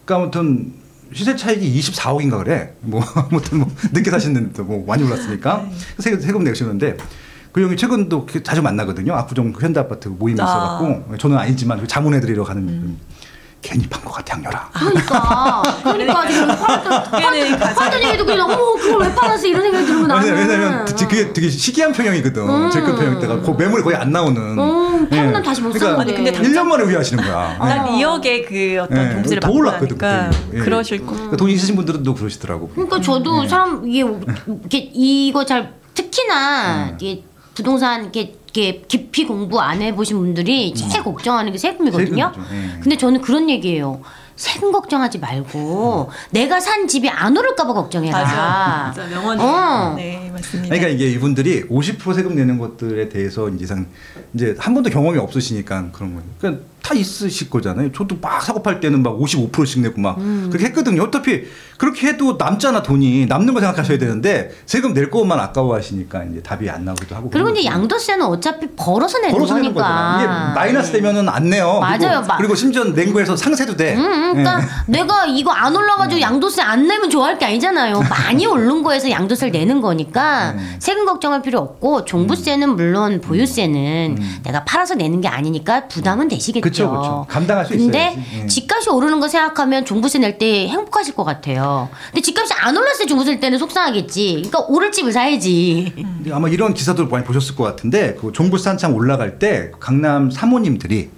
그러니까 아무튼 시세 차익이 24억인가 그래. 뭐 아무튼 뭐 늦게 사시는데 뭐 많이 올랐으니까 세금 내시는데 그 형이 최근도 자주 만나거든요. 압구정 현대아파트 모임이 있어갖고 저는 아니지만 자문해드리러 가는 괜히 판 것 같아 양렬아. 그러니까 지금 팔았던 얘기도 그냥 그걸 왜 팔았어 이런 생각이 들고 나는. 왜냐면 그게 되게 희귀한 평형이거든. 제일 큰 평형 때가 그 매물이 거의 안 나오는. 팔면 다시 못 사는 건데. 근데 1년 만에 후회하시는 거야. 딱 2억의 그 어떤 종부세를 더 받고 올랐거든. 나니까 그러실 거. 그러니까 돈 있으신 분들은 또 그러시더라고. 그러니까 저도 사람 이게 이거 잘 특히나 이게 부동산 이렇게 깊이 공부 안 해보신 분들이 제일 걱정하는 게 세금이거든요. 근데 저는 그런 얘기예요. 세금 걱정하지 말고 내가 산 집이 안 오를까봐 걱정해라. 맞아 명언이에요. 네 맞습니다. 그러니까 이게 이분들이 50% 세금 내는 것들에 대해서 이제 한 번도 경험이 없으시니까 그런 거예요. 그러니까 다 있으실 거잖아요. 저도 막 사고 팔 때는 막 55%씩 내고 막 그렇게 했거든요. 어차피 그렇게 해도 남잖아 돈이. 남는 거 생각하셔야 되는데 세금 낼 것만 아까워하시니까 이제 답이 안 나오기도 하고. 그리고 이제 양도세는 어차피 벌어서 내는 거니까. 이게 마이너스 되면은 안 내요. 맞아요. 그리고 심지어 낸 거에서 상세도 돼. 그러니까 내가 이거 안 올라가지고 양도세 안 내면 좋아할 게 아니잖아요. 많이 오른 거에서 양도세를 내는 거니까 세금 걱정할 필요 없고 종부세는 물론 보유세는 내가 팔아서 내는 게 아니니까 부담은 되시겠죠. 그렇죠. 감당할 수 있어요. 근데 집값이 오르는 거 생각하면 종부세 낼 때 행복하실 것 같아요. 근데 집값이 안 올랐을 때 종부세 낼 때는 속상하겠지. 그러니까 오를 집을 사야지. 아마 이런 기사도 많이 보셨을 것 같은데 그 종부세 한창 올라갈 때 강남 사모님들이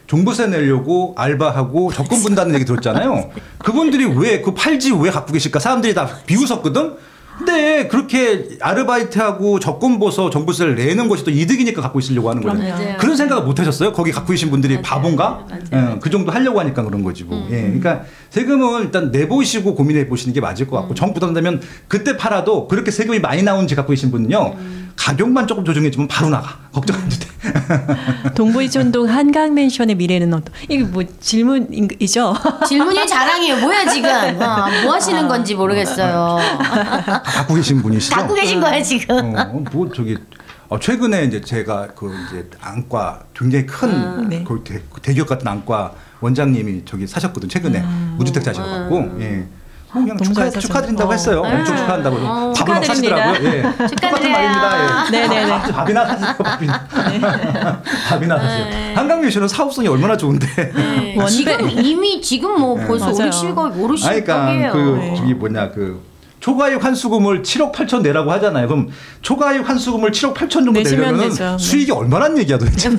종부세 내려고 알바하고 적금 분다는 얘기 들었잖아요. 그분들이 왜 그 팔지 왜 갖고 계실까? 사람들이 다 비웃었거든. 근데 그렇게 아르바이트하고 적금 벌어서 종부세를 내는 것이 또 이득이니까 갖고 있으려고 하는 거잖아요. 그런 생각을 못 하셨어요? 거기 갖고 계신 분들이 바본가? 그 정도 하려고 하니까 그런 거지 뭐. 그러니까 세금은 일단 내보시고 고민해 보시는 게 맞을 것 같고 정 부담되면 그때 팔아도 그렇게 세금이 많이 나온 집 갖고 계신 분은요. 가격만 조금 조정해주면 바로 나가. 걱정 안 해도 돼. 동부이촌동 한강맨션의 미래는 어떤? 이게 뭐 질문이죠? 질문이 자랑이에요. 뭐야 지금? 뭐 하시는 건지 모르겠어요. 갖고 계신 분이시죠? 갖고 계신 거예요 지금. 뭐 저기 최근에 이제 제가 그 이제 안과 굉장히 큰 네. 그 대기업 같은 안과 원장님이 저기 사셨거든 최근에 무주택 자셔갖고 예. 그냥 축하드린다고 했어요. 엄청 축하한다고. 밥을 사시더라고요. 예. 똑같은 말입니다. 예. 네네네. 밥이나 사세요. 밥이나 사세요. 한강뮤지션은 사업성이 얼마나 좋은데. 지금 뭐 벌써 510억, 560억이에요. 그러니까 그 저기 뭐냐 그. 초과이익 환수금을 7억 8천 내라고 하잖아요. 그럼 초과이익 환수금을 7억 8천 정도 내려면 수익이 얼마란 얘기야 도대체.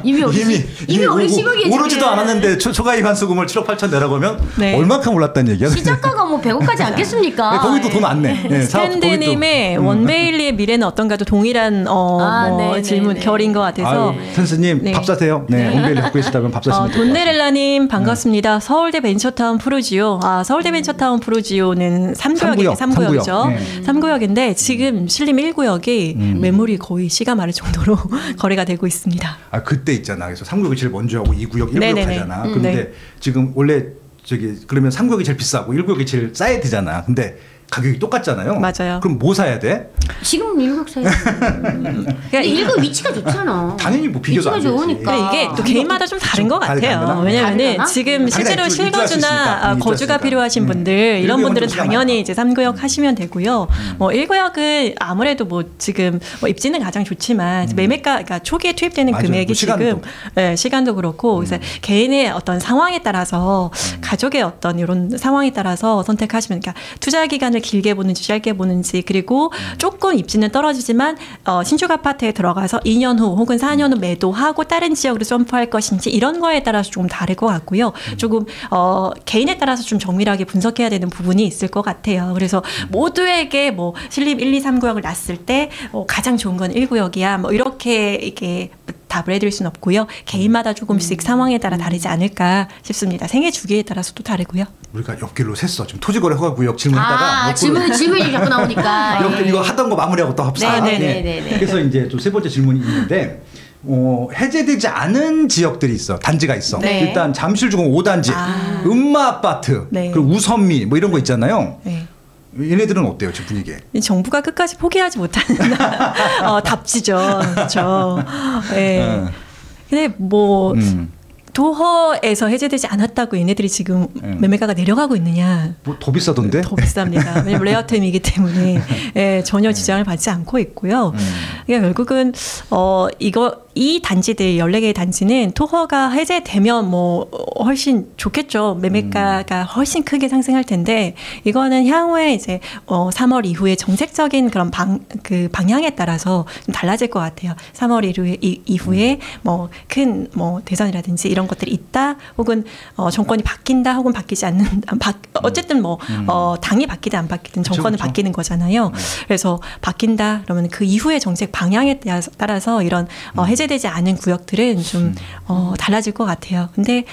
이미 510억이에요. 오르지도 않았는데 초과이익 환수금을 7억 8천 내라고 하면 얼마큼 올랐다는 얘기야. 시작가가 뭐 100억까지 않겠습니까? 네, 거기도 돈 안 내. 스탠드님의 원베일리의 미래는 어떤가도 동일한 질문 결인 것 같아서. 선생님 밥 사세요. 네, 원베일리 갖고 계시다면 밥 사시면 돼요. 돈네렐라님 반갑습니다. 서울대 벤처타운 프루지오. 서울대 벤처타운 프루지오는 3구역이죠. 네. 3구역인데 지금 신림 1구역이 매물이 거의 시가 마를 정도로 거래가 되고 있습니다. 그때 있잖아. 그래서 3구역이 제일 먼저 하고 2구역, 1구역 하잖아. 그런데 지금 원래 저기 그러면 3구역이 제일 비싸고 1구역이 제일 싸야 되잖아. 근데 가격이 똑같잖아요. 맞아요. 그럼 뭐 사야 돼? 지금 1급 사야 근데 1급 위치가 좋잖아. 당연히 뭐 비교도 안 위치가 되지. 좋으니까. 근데 이게 또 개인마다 좀 다른 것 같아요. 왜냐면은 다르나? 지금 실제로 입주할 수 있으니까. 실거주나 거주가 필요하신 분들 이런 분들은 당연히 이제 3구역 하시면 되고요. 뭐 1구역은 아무래도 뭐 지금 뭐 입지는 가장 좋지만 매매가 그러니까 초기에 투입되는 맞아요. 금액이 시간도. 지금 네, 시간도 그렇고 그래서 개인의 어떤 상황에 따라서 가족의 어떤 이런 상황에 따라서 선택하시면 그러니까 투자 기간을 길게 보는지 짧게 보는지 그리고 조금 입지는 떨어지지만 신축 아파트에 들어가서 2년 후 혹은 4년 후 매도하고 다른 지역으로 점프할 것인지 이런 거에 따라서 조금 다를 것 같고요. 조금 개인에 따라서 좀 정밀하게 분석해야 되는 부분이 있을 것 같아요. 그래서 모두에게 뭐 신립 1, 2, 3구역을 놨을 때 가장 좋은 건 1구역이야. 뭐 이렇게 이게 답을 해드릴 수는 없고요. 개인마다 조금씩 상황에 따라 다르지 않을까 싶습니다. 생애 주기에 따라서도 다르고요. 우리가 옆길로 샜어. 지금 토지거래 허가구역 질문하다가 질문이 자꾸 나오니까. 이렇게 이거 하던 거 마무리하고 또 합시다. 네네네. 그래서 이제 또 세 번째 질문이 있는데 해제되지 않은 지역들이 있어. 단지가 있어. 네. 일단 잠실주공 5단지, 음마 아파트, 네. 그리고 우선미 뭐 이런 거 있잖아요. 네. 얘네들은 어때요, 지금 분위기? 정부가 끝까지 포기하지 못하는 답지죠. 그렇죠. 네. 근데 뭐 도허에서 해제되지 않았다고 얘네들이 지금 매매가가 내려가고 있느냐? 뭐 더 비싸던데? 더 비쌉니다. 왜냐면 레어템이기 때문에 전혀 지장을 받지 않고 있고요. 그러니까 결국은 이 단지들 14개의 단지는 토허가 해제되면 뭐 훨씬 좋겠죠. 매매가가 훨씬 크게 상승할 텐데 이거는 향후에 이제 3월 이후에 정책적인 그런 방향에 따라서 좀 달라질 것 같아요. 3월 이후에 뭐 큰 뭐 대선이라든지 이런 것들이 있다, 혹은 정권이 바뀐다, 혹은 바뀌지 않는 어쨌든 뭐 당이 바뀌든 안 바뀌든 정권은 그쵸. 바뀌는 거잖아요. 그래서 바뀐다 그러면 그 이후의 정책 방향에 따라서 이런 해제되지 않은 구역들은 좀 달라질 것 같아요. 근데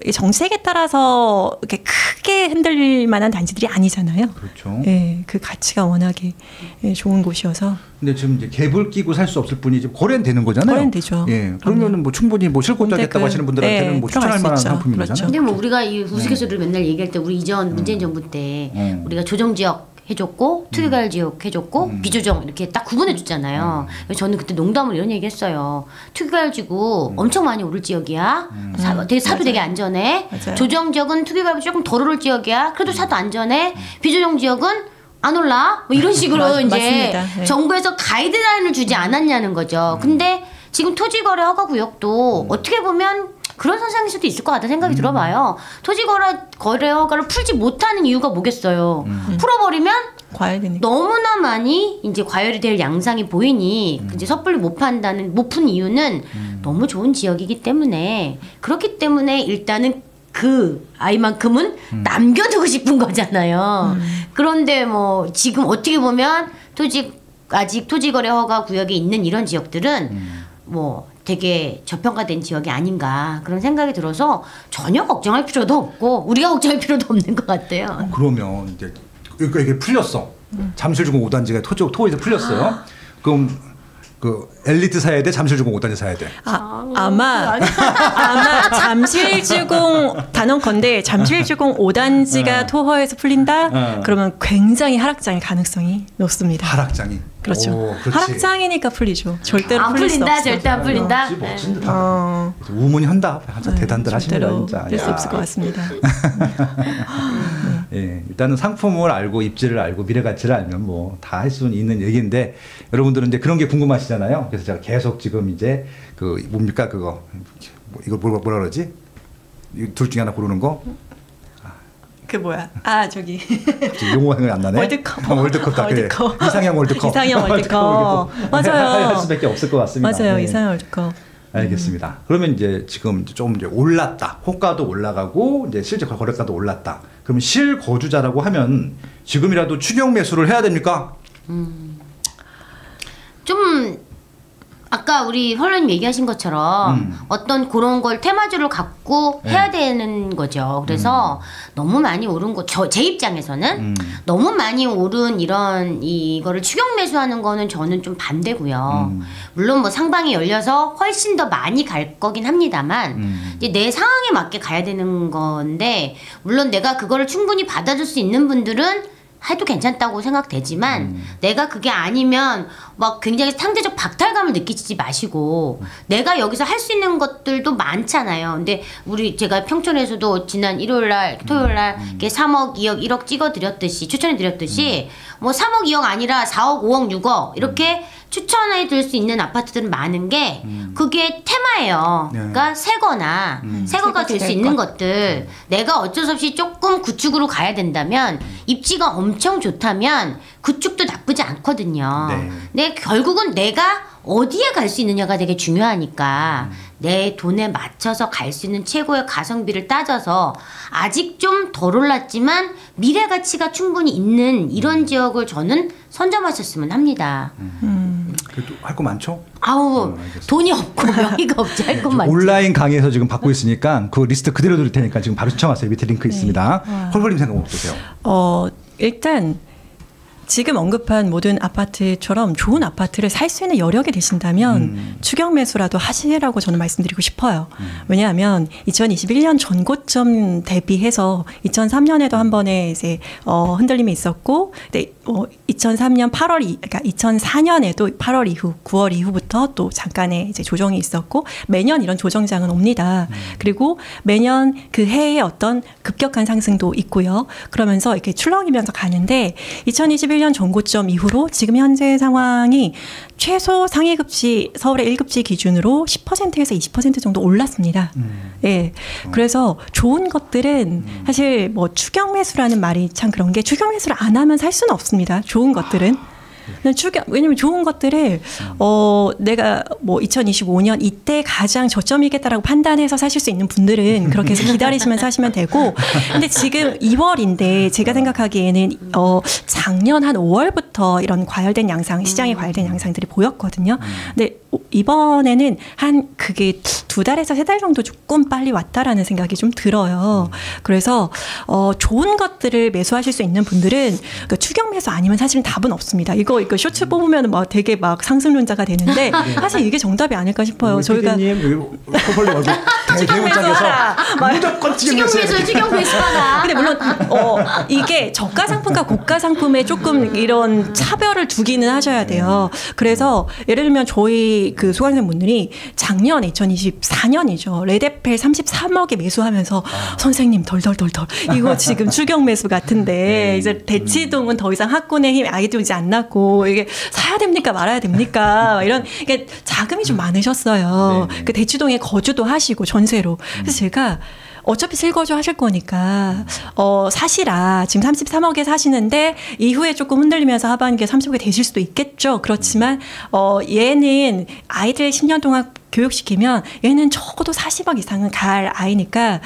이 정책에 따라서 이렇게 크게 흔들릴 만한 단지들이 아니잖아요. 그렇죠. 예, 그 가치가 워낙에 좋은 곳이어서. 근데 지금 이제 갭을 끼고 살 수 없을 뿐이 지금 거래는 되는 거잖아요. 거래는 되죠. 예, 그러면은 뭐 충분히 뭐 실권자겠다고 하시는 분들한테는 뭐 추천할 만한 상품인 거잖아요. 근데 뭐 우리가 이 우스갯소리를 맨날 얘기할 때 우리 이전 문재인 정부 때 우리가 조정 지역 해줬고 투기과열 지역 해줬고 비조정 이렇게 딱 구분해 줬잖아요. 저는 그때 농담으로 이런 얘기했어요. 투기과열 지구 엄청 많이 오를 지역이야. 사도 되게 안전해. 맞아요. 조정 지역은 투기과열 조금 덜 오를 지역이야. 그래도 사도 안전해. 비조정 지역은 안 올라. 뭐 이런 식으로 이제 맞습니다. 네. 정부에서 가이드라인을 주지 않았냐는 거죠. 근데 지금 토지거래 허가구역도 어떻게 보면 그런 선상일 수도 있을 것 같다는 생각이 들어봐요. 토지거래 허가를 풀지 못하는 이유가 뭐겠어요. 풀어버리면 과열되니까. 너무나 많이 이제 과열이 될 양상이 보이니 이제 섣불리 못 푼 이유는 너무 좋은 지역이기 때문에, 그렇기 때문에 일단은 그 아이만큼은 남겨두고 싶은 거잖아요. 그런데 뭐 지금 어떻게 보면 아직 토지거래 허가 구역에 있는 이런 지역들은 뭐 되게 저평가된 지역이 아닌가 그런 생각이 들어서 전혀 걱정할 필요도 없고 우리가 걱정할 필요도 없는 것 같아요. 그러면 이제 이게 풀렸어. 잠실주공 5단지가 토에서 풀렸어요. 그럼 그 엘리트 사야 돼? 잠실주공 5단지 사야 돼? 아마 잠실주공 단언컨대 잠실주공 5단지가 토허에서 풀린다? 그러면 굉장히 하락장일 가능성이 높습니다. 하락장이. 그렇죠. 오, 그렇지. 하락장이니까 풀리죠. 절대로 안 풀릴 수 풀린다, 없어요. 절대 안 풀린다. 멋진 듯하다. 우문이 한다. 진짜 대단들 하십니다. 절대로 진짜. 풀릴 수 없을 것 같습니다. 예, 일단은 상품을 알고 입지를 알고 미래 가치를 알면 뭐 다 할 수는 있는 얘기인데, 여러분들은 이제 그런 게 궁금하시잖아요. 그래서 제가 계속 지금 이제 그 뭡니까 그거 이걸 뭐라 그러지? 둘 중에 하나 고르는 거. 그 뭐야? 저기 용어가 생각이 안 나네. 월드컵. 그래. 이상형 월드컵. 이상형 월드컵. 맞아요. 할 수밖에 없을 것 같습니다. 맞아요. 네. 이상형 월드컵. 알겠습니다. 그러면 이제 지금 좀 이제 올랐다. 호가도 올라가고 이제 실제 거래가도 올랐다. 그러면 실거주자라고 하면 지금이라도 추격 매수를 해야 됩니까? 좀 아까 우리 헐러님 얘기하신 것처럼 어떤 그런 걸 테마주를 갖고 해야 되는 거죠. 그래서 너무 많이 오른 제 입장에서는 너무 많이 오른 이거를 추격 매수하는 거는 저는 좀 반대고요. 물론 뭐 상방이 열려서 훨씬 더 많이 갈 거긴 합니다만 이제 내 상황에 맞게 가야 되는 건데, 물론 내가 그거를 충분히 받아줄 수 있는 분들은 해도 괜찮다고 생각되지만 내가 그게 아니면 막 굉장히 상대적 박탈감을 느끼지 마시고 내가 여기서 할 수 있는 것들도 많잖아요. 근데 제가 평촌에서도 지난 일요일날 토요일날 3억 2억 1억 찍어드렸듯이 추천해드렸듯이 뭐 3억 2억 아니라 4억 5억 6억 이렇게 추천해 드릴 수 있는 아파트들은 많은 게 그게 테마예요. 그러니까 새거나 새거가 될 수 있는 것들 내가 어쩔 수 없이 조금 구축으로 가야 된다면 입지가 엄청 좋다면 구축도 나쁘지 않거든요. 근데 결국은 내가 어디에 갈 수 있느냐가 되게 중요하니까 내 돈에 맞춰서 갈 수 있는 최고의 가성비를 따져서 아직 좀 덜 올랐지만 미래 가치가 충분히 있는 이런 지역을 저는 선점하셨으면 합니다. 그래도 할 거 많죠? 아우 돈이 없고 명의가 없지 할 건 많죠. 온라인 강의에서 지금 받고 있으니까 그 리스트 그대로 드릴 테니까 지금 바로 시청하세요. 밑에 링크 있습니다. 홀홀님 생각 어떠세요? 일단 지금 언급한 모든 아파트처럼 좋은 아파트를 살 수 있는 여력이 되신다면 추격 매수라도 하시라고 저는 말씀드리고 싶어요. 왜냐하면 2021년 전고점 대비해서 2003년에도 한 번에 이제 흔들림이 있었고, 근데 2003년 8월 그러니까 2004년에도 8월 이후, 9월 이후부터 또 잠깐의 이제 조정이 있었고 매년 이런 조정장은 옵니다. 그리고 매년 그 해에 어떤 급격한 상승도 있고요. 그러면서 이렇게 출렁이면서 가는데 2021년 전고점 이후로 지금 현재 상황이 최소 상위급지 서울의 1급지 기준으로 10%에서 20% 정도 올랐습니다. 예. 그래서 좋은 것들은 사실 뭐 추격 매수라는 말이 참 그런 게 추격 매수를 안 하면 살 수는 없습니다. 좋은 것들은. 왜냐면 좋은 것들을 내가 뭐 2025년 이때 가장 저점이겠다라고 판단해서 사실 수 있는 분들은 그렇게 해서 기다리시면서 하시면 되고, 근데 지금 2월인데 제가 생각하기에는 작년 한 5월부터 이런 과열된 양상, 시장에 과열된 양상들이 보였거든요. 근데 이번에는 그게 2달에서 3달 정도 조금 빨리 왔다라는 생각이 좀 들어요. 그래서 좋은 것들을 매수하실 수 있는 분들은 그 추격 매수 아니면 사실은 답은 없습니다. 이거 쇼츠 뽑으면 막 되게 막 상승론자가 되는데 사실 이게 정답이 아닐까 싶어요. 저희가 추격 매수하라. 무조건 추격 매수하라. 근데 물론 이게 저가 상품과 고가 상품에 조금 이런 차별을 두기는 하셔야 돼요. 그래서 예를 들면 저희 그 수강생분들이 작년 2024년이죠. 레드펠 33억에 매수하면서 선생님 덜덜덜 이거 지금 추격 매수 같은데 이제 대치동은 더 이상 학군의 힘 아이도 이제 안 났고 이게 사야 됩니까 말아야 됩니까 이런 그러니까 자금이 좀 많으셨어요. 그 대치동에 거주도 하시고 전세로. 그래서 제가 어차피 실거주 하실 거니까 사시라. 지금 33억에 사시는데 이후에 조금 흔들리면서 하반기에 30억에 되실 수도 있겠죠. 그렇지만 얘는 아이들 10년 동안 교육시키면 얘는 적어도 40억 이상은 갈 아이니까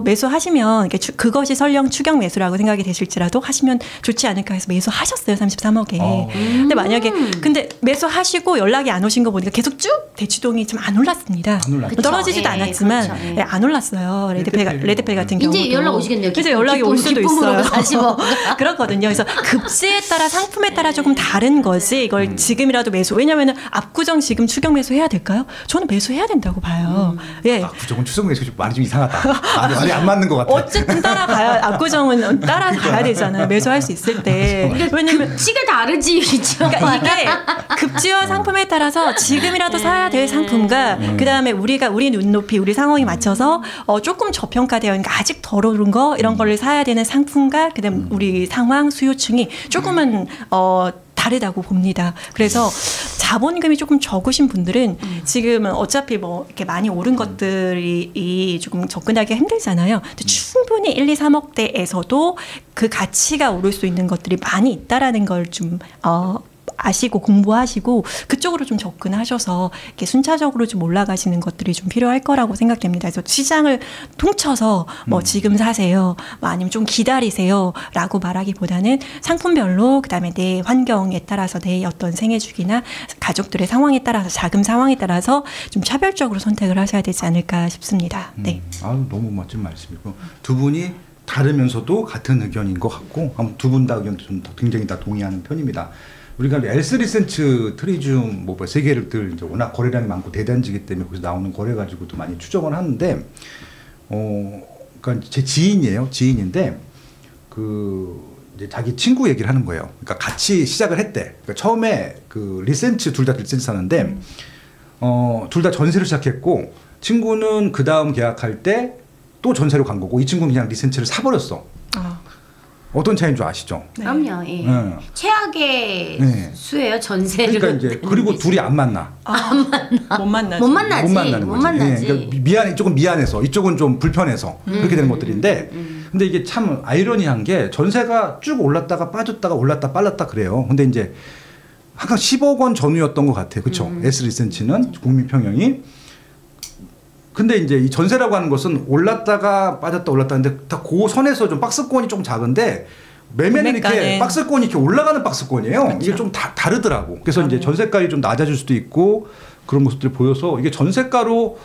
매수하시면 그것이 설령 추격 매수라고 생각이 되실지라도 하시면 좋지 않을까 해서 매수하셨어요. 33억에. 근데 만약에 근데 매수하시고 연락이 안 오신 거 보니까 계속 쭉 대치동이 좀 안 올랐습니다. 떨어지지도 않았지만 그렇죠. 안 올랐어요. 레드펠 같은 경우도. 이제 연락 오시겠네요. 그래서 연락이 올 수도 있어요. 40억. 그렇거든요. 그래서 급지에 따라 상품에 따라 조금 다른 거지. 이걸 지금이라도 매수. 왜냐하면 압구정 지금 추격 매수해야 될까요? 저는 매수해야 된다고 봐요. 예. 압구정은 추석 매수 많이 좀 이상하다. 말이 안 맞는 것 같아. 어쨌든 따라가야 압구정은 따라가야 되잖아요. 매수할 수 있을 때. 왜냐면 급지가 다르지. 그러니까 이게 급지와 상품에 따라서 지금이라도 사야 될 상품과 그다음에 우리 눈높이 우리 상황에 맞춰서 조금 저평가되어 있는 아직 덜 오른 거 이런 거를 사야 되는 상품과 그다음 우리 상황 수요층이 조금은 다르다고 봅니다. 그래서 자본금이 조금 적으신 분들은 지금은 어차피 뭐 이렇게 많이 오른 것들이 조금 접근하기 힘들잖아요. 근데 충분히 1, 2, 3억대에서도 그 가치가 오를 수 있는 것들이 많이 있다라는 걸 좀 아시고 공부하시고 그쪽으로 좀 접근하셔서 이렇게 순차적으로 좀 올라가시는 것들이 좀 필요할 거라고 생각됩니다. 그래서 시장을 통쳐서 뭐 지금 사세요, 뭐 아니면 좀 기다리세요라고 말하기보다는 상품별로 그다음에 내 환경에 따라서 내 어떤 생애 주기나 가족들의 상황에 따라서 자금 상황에 따라서 좀 차별적으로 선택을 하셔야 되지 않을까 싶습니다. 네. 너무 멋진 말씀이고 두 분이 다르면서도 같은 의견인 것 같고 두 분 다 의견도 좀 굉장히 다 동의하는 편입니다. 우리가 엘스 리센츠 트리움 뭐 세 개를 이제 워낙 거래량이 많고 대단지기 때문에 거기서 나오는 거래 가지고도 많이 추정을 하는데 그러니까 제 지인이에요. 지인인데 그 이제 자기 친구 얘기를 하는 거예요. 그러니까 같이 시작을 했대. 그러니까 처음에 그 리센츠 둘 다 리센츠 사는데 둘 다 전세로 시작했고 친구는 그 다음 계약할 때 또 전세로 간 거고 이 친구는 그냥 리센츠를 사버렸어. 어떤 차이인 줄 아시죠? 네. 그럼요. 예. 네. 최악의 수예요 전세를. 그러니까 이제 그리고 둘이 안 만나. 안 만나. 못 만나지. 못 만나는 거지. 그러니까 이쪽은 미안해서 이쪽은 좀 불편해서 그렇게 되는 것들인데. 근데 이게 참 아이러니한 게 전세가 쭉 올랐다가 빠졌다가 올랐다 빨랐다 그래요. 근데 이제 항상 10억 원 전후였던 것 같아요. 그렇죠? S 리센츠는 국민평형이. 근데 이제 이 전세라고 하는 것은 올랐다가 빠졌다 올랐다 하는데 다 그 선에서 좀 박스권이 좀 작은데 매매는 이렇게 박스권이 이렇게 올라가는 박스권이에요. 그렇죠. 이게 좀 다르더라고. 그래서 이제 전세가율이 좀 낮아질 수도 있고 그런 모습들이 보여서 이게 전세가로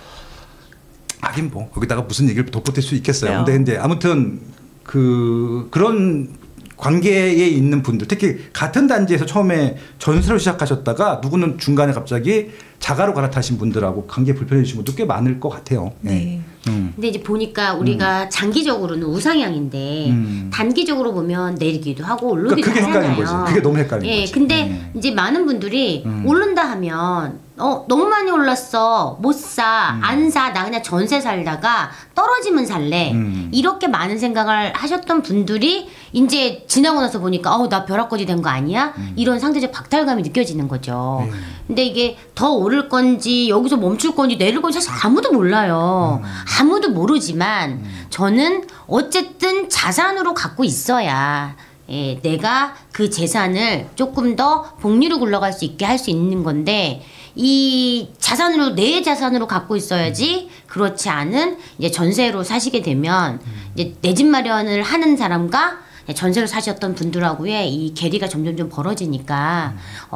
하긴 뭐 거기다가 무슨 얘기를 덧붙일 수 있겠어요. 근데 아무튼 그런 관계에 있는 분들 특히 같은 단지에서 처음에 전세로 시작하셨다가 누구는 중간에 갑자기 자가로 갈아타신 분들하고 관계 불편해지신 분도 꽤 많을 것 같아요. 네. 근데 이제 보니까 우리가 장기적으로는 우상향인데 단기적으로 보면 내리기도 하고 오르기도 그게 하잖아요. 헷갈린 거지. 그게 너무 헷갈린 거지. 근데 이제 많은 분들이 오른다 하면 너무 많이 올랐어 못 사 안 사 나 그냥 전세 살다가 떨어지면 살래 이렇게 많은 생각을 하셨던 분들이 이제 지나고 나서 보니까 나 벼락거지 된 거 아니야? 이런 상대적 박탈감이 느껴지는 거죠. 근데 이게 더 오를 건지 여기서 멈출 건지 내릴 건지 사실 아무도 몰라요. 아무도 모르지만 저는 어쨌든 자산으로 갖고 있어야 내가 그 재산을 조금 더 복리로 굴러갈 수 있게 할 수 있는 건데 이 자산으로 내 자산으로 갖고 있어야지 그렇지 않은 이제 전세로 사시게 되면 이제 내 집 마련을 하는 사람과 전세로 사셨던 분들하고의 이 괴리가 점점 벌어지니까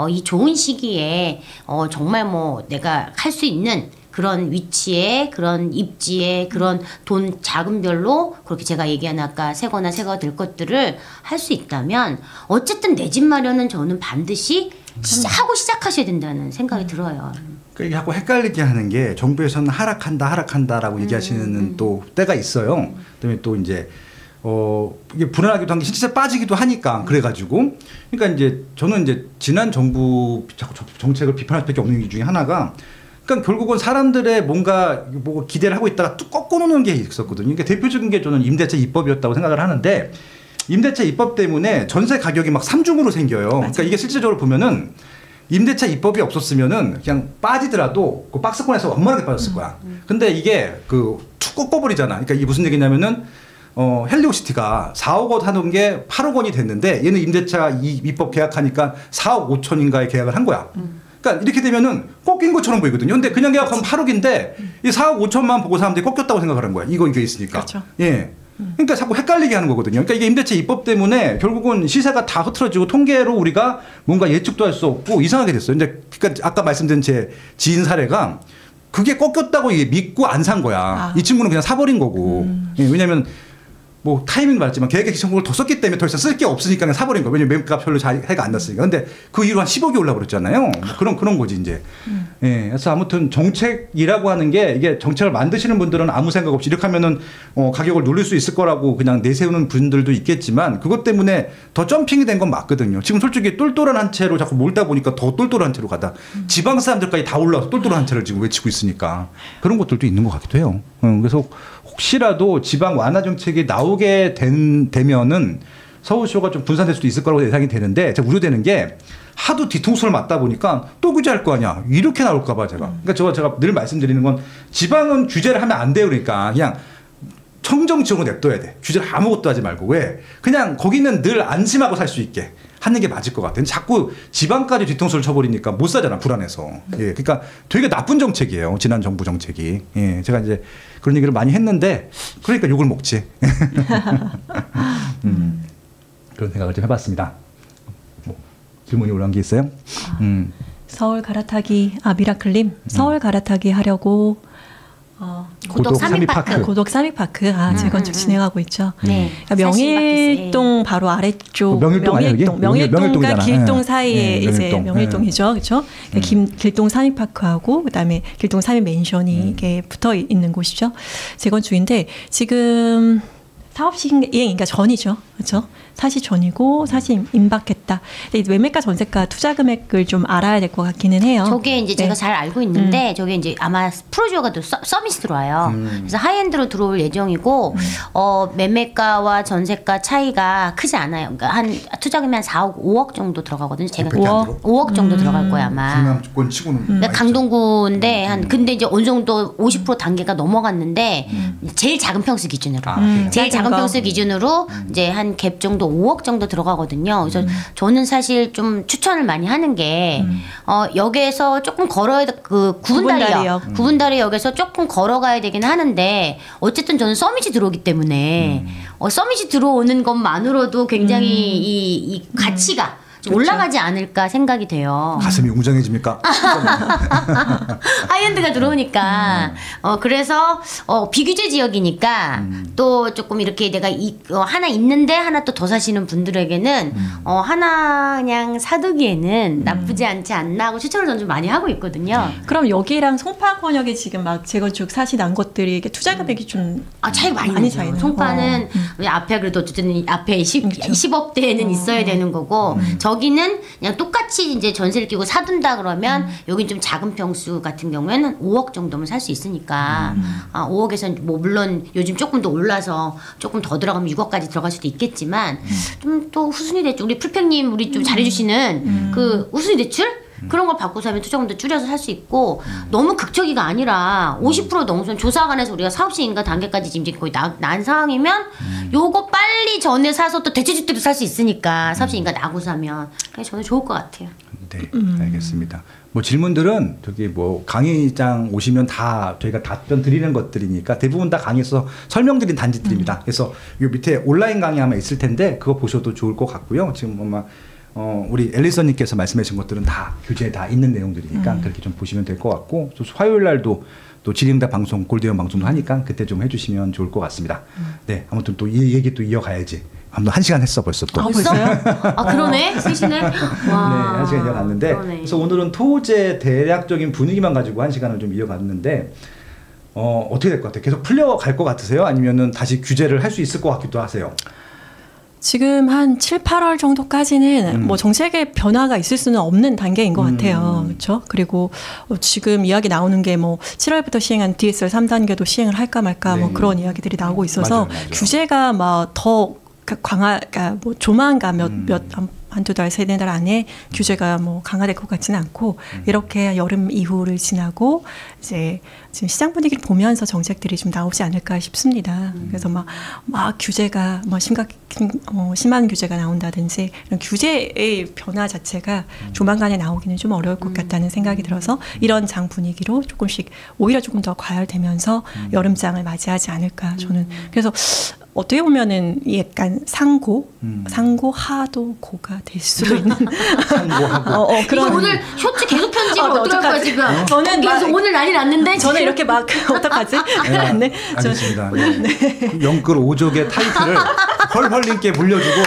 이 좋은 시기에 정말 뭐 내가 할 수 있는 그런 위치에 그런 입지에 그런 돈 자금별로 그렇게 제가 얘기한 아까 새거나 새거 될 것들을 할 수 있다면 어쨌든 내 집 마련은 저는 반드시 하고 시작하셔야 된다는 생각이 들어요. 그러니까 하고 헷갈리게 하는 게 정부에서는 하락한다라고 얘기하시는 또 때가 있어요. 그다음에 또 이제 이게 불안하기도 한 게 실제 빠지기도 하니까 그래가지고 그러니까 이제 저는 이제 지난 정부 자꾸 정책을 비판할 수밖에 없는 이유 중에 하나가 그러니까 결국은 사람들의 뭔가 뭐 기대를 하고 있다가 뚝 꺾어놓는 게 있었거든요. 그러니까 대표적인 게 저는 임대차 입법이었다고 생각을 하는데 임대차 입법 때문에 전세 가격이 막 삼중으로 생겨요. 맞아요. 그러니까 이게 실질적으로 보면은 임대차 입법이 없었으면은 그냥 빠지더라도 그 박스권에서 원만하게 빠졌을 거야. 근데 이게 툭 꺾어버리잖아. 그러니까 이게 무슨 얘기냐면은 헬리오시티가 4억 원 하던 게 8억 원이 됐는데 얘는 임대차 입법 계약하니까 4억 5천인가에 계약을 한 거야. 그러니까 이렇게 되면은 꺾인 것처럼 보이거든요. 근데 그냥 계약하면 8억인데 이 4억 5천만 보고 사람들이 꺾였다고 생각하는 거야. 이게 있으니까. 그렇죠. 예. 그러니까 자꾸 헷갈리게 하는 거거든요. 그러니까 이게 임대차 입법 때문에 결국은 시세가 다 흐트러지고 통계로 우리가 뭔가 예측도 할 수 없고 이상하게 됐어요. 근데 그러니까 아까 말씀드린 제 지인 사례가 그게 꺾였다고 믿고 안 산 거야. 이 친구는 그냥 사버린 거고. 예, 왜냐하면 뭐 타이밍도 맞지만 계획의 시청구를 더 썼기 때문에 더 이상 쓸 게 없으니까 그냥 사버린 거예요. 왜냐면 매물값 별로 해가 안 났으니까. 근데 그 이후로 한 10억이 올라버렸잖아요. 뭐 그런 거지 이제. 예, 그래서 아무튼 정책이라고 하는 게 이게 정책을 만드시는 분들은 아무 생각 없이 이렇게 하면은 가격을 누릴 수 있을 거라고 그냥 내세우는 분들도 있겠지만 그것 때문에 더 점핑이 된 건 맞거든요. 지금 솔직히 똘똘한 한 채로 자꾸 몰다 보니까 더 똘똘한 채로 가다 지방 사람들까지 다 올라와서 똘똘한 채를 지금 외치고 있으니까 그런 것들도 있는 것 같기도 해요. 그래서 혹시라도 지방 완화 정책이 나오게 되면은 서울시가 좀 분산될 수도 있을 거라고 예상이 되는데 제가 우려되는 게 하도 뒤통수를 맞다 보니까 또 규제할 거 아니야. 이렇게 나올까 봐 제가. 그러니까 제가 늘 말씀드리는 건 지방은 규제를 하면 안 돼요. 그러니까 그냥 청정지역으로 냅둬야 돼. 규제를 아무것도 하지 말고. 왜? 그냥 거기는 늘 안심하고 살 수 있게 하는 게 맞을 것 같아요. 자꾸 지방까지 뒤통수를 쳐버리니까 못 사잖아. 불안해서. 예, 그러니까 되게 나쁜 정책이에요. 지난 정부 정책이. 예, 제가 이제 그런 얘기를 많이 했는데 그러니까 욕을 먹지. 그런 생각을 좀 해봤습니다. 뭐, 질문이 올라온 게 있어요? 서울 갈아타기 미라클님 서울 갈아타기 하려고 고덕 3위 파크. 고덕 3위 파크 재건축 진행하고 있죠. 네. 그러니까 명일동 바로 아래쪽 명일동과 길동 사이에 이제 명일동이죠, 그렇죠? 그러니까 길동 3위 파크하고 그다음에 길동 3위 맨션이 이게 붙어 있는 곳이죠. 재건축인데 지금 사업 시행인가 전이죠. 그렇죠? 사시 전이고 사시 임박했다. 근데 매매가 전세가 투자 금액을 좀 알아야 될 것 같기는 해요. 저게 이제 제가 잘 알고 있는데 저게 이제 아마 프로듀어가 또 서비스 들어와요. 그래서 하이엔드로 들어올 예정이고 매매가와 전세가 차이가 크지 않아요. 그러니까 한 투자 금액 한 4억, 5억 정도 들어가거든요. 제가 5억 정도 들어갈 거예요 아마. 강남권 치고는 강동구인데 근데 이제 어느 정도 50% 단계가 넘어갔는데 제일 작은 평수 기준으로 제일 작은 평수 기준으로 이제 한 갭 정도 5억 정도 들어가거든요. 그래서 저는 사실 좀 추천을 많이 하는 게 역에서 조금 걸어야 그 구분다리 역에서 조금 걸어가야 되긴 하는데 어쨌든 저는 서밋이 들어오기 때문에 서밋이 들어오는 것만으로도 굉장히 이 가치가 좀 올라가지 않을까 생각이 돼요. 가슴이 웅장해집니까? 하이엔드가 들어오니까 그래서 비규제 지역이니까 또 조금 이렇게 내가 하나 있는데 하나 또 더 사시는 분들에게는 하나 그냥 사두기에는 나쁘지 않지 않나 하고 추천을 저는 좀 많이 하고 있거든요. 그럼 여기랑 송파권역에 지금 막 재건축 사시 난 것들이 이게 투자 금액이 좀 차이가 많이 나요. 송파는 앞에 그래도 어쨌든 앞에 10억대는 있어야 되는 거고 저기는 그냥 똑같이 이제 전세를 끼고 사둔다 그러면 여긴 좀 작은 평수 같은 경우에는 5억 정도면 살 수 있으니까 5억에서 뭐 물론 요즘 조금 더 올라서 조금 더 들어가면 6억까지 들어갈 수도 있겠지만 좀 또 후순위 대출 우리 풀팽님 우리 좀 잘해주시는 그 후순위 대출 그런 걸 받고 사면 투자금도 줄여서 살 수 있고 너무 극적이가 아니라 50% 넘으면 조사관에서 우리가 사업시행인가 단계까지 지금 거의 난 상황이면 요거 빨리 전에 사서 또 대체주택도 살 수 있으니까 사업시행인가 나고 사면 저는 좋을 것 같아요. 네, 알겠습니다. 뭐 질문들은 저기 뭐 강의장 오시면 다 저희가 답변 드리는 것들이니까 대부분 다 강의에서 설명드린 단지들입니다. 그래서 요 밑에 온라인 강의 아마 있을 텐데 그거 보셔도 좋을 것 같고요. 지금 아마 우리 앨리선님께서 말씀하신 것들은 다 교재에 다 있는 내용들이니까 그렇게 좀 보시면 될 것 같고 또 화요일 날도 또 질의응답 방송 골드형 방송도 하니까 그때 좀 해주시면 좋을 것 같습니다. 네, 아무튼 또 이 얘기 또 이어가야지. 한번 1시간 했어 벌써 또. 벌써요? 그러네. 3시네. 와. 네, 1시간 이어갔는데 그러네. 그래서 오늘은 토지의 대략적인 분위기만 가지고 1시간을 좀 이어갔는데 어떻게 될 것 같아요? 계속 풀려갈 것 같으세요? 아니면은 다시 규제를 할 수 있을 것 같기도 하세요? 지금 한 7, 8월 정도까지는 뭐 정책의 변화가 있을 수는 없는 단계인 것 같아요. 그렇죠? 그리고 지금 이야기 나오는 게 뭐 7월부터 시행한 DSR 3단계도 시행을 할까 말까 뭐 그런 이야기들이 나오고 있어서 맞아요. 규제가 막 더 강화가 뭐 조만간 한두 달, 세네 달 안에 규제가 뭐 강화될 것 같지는 않고 이렇게 여름 이후를 지나고 이제 지금 시장 분위기를 보면서 정책들이 좀 나오지 않을까 싶습니다. 그래서 막 규제가 뭐 심한 규제가 나온다든지 이런 규제의 변화 자체가 조만간에 나오기는 좀 어려울 것 같다는 생각이 들어서 이런 장 분위기로 조금씩 오히려 조금 더 과열되면서 여름장을 맞이하지 않을까 저는 그래서 어떻게 보면은 약간 상고하도 고가 될 수도 있는 상고하고 그런 오늘 쇼츠 계속 편집을 어떡할 거야 지금. 저는 계속 오늘 난리 났는데 저는 이렇게 막 어떡하지? 네. 알겠습니다. 네. 영끌 5족의 타이틀을 헐헐님께 물려주고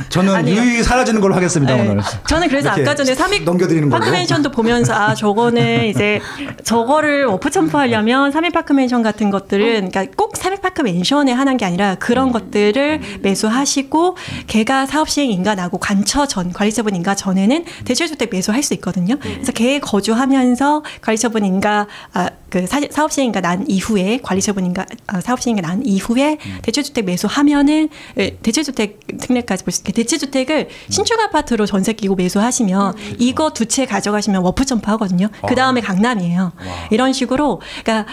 저는 유유히 사라지는 걸로 하겠습니다. 네. 오늘. 저는 그래서 아까 전에 넘겨드리는 걸로. 파크맨션도 보면서 저거는 이제 저거를 워프 첨부하려면 3일 파크맨션 같은 것들은 그러니까 꼭 3일 파크맨션에 한한 게 아니라 그런 것들을 매수하시고 걔가 사업 시행 인가나고 관처 전 관리처분 인가 전에는 대체주택 매수할 수 있거든요. 그래서 걔 거주하면서 관리처분 인가 사업 시행 인가 난 이후에 관리처분 인가 사업 시행 인가 난 이후에 대체주택 매수하면은 대체주택 특례까지 볼 수 있게 대체주택을 신축 아파트로 전세 끼고 매수하시면 이거 두 채 가져가시면 워프 점프 하거든요. 그 다음에 강남이에요. 이런 식으로 그러니까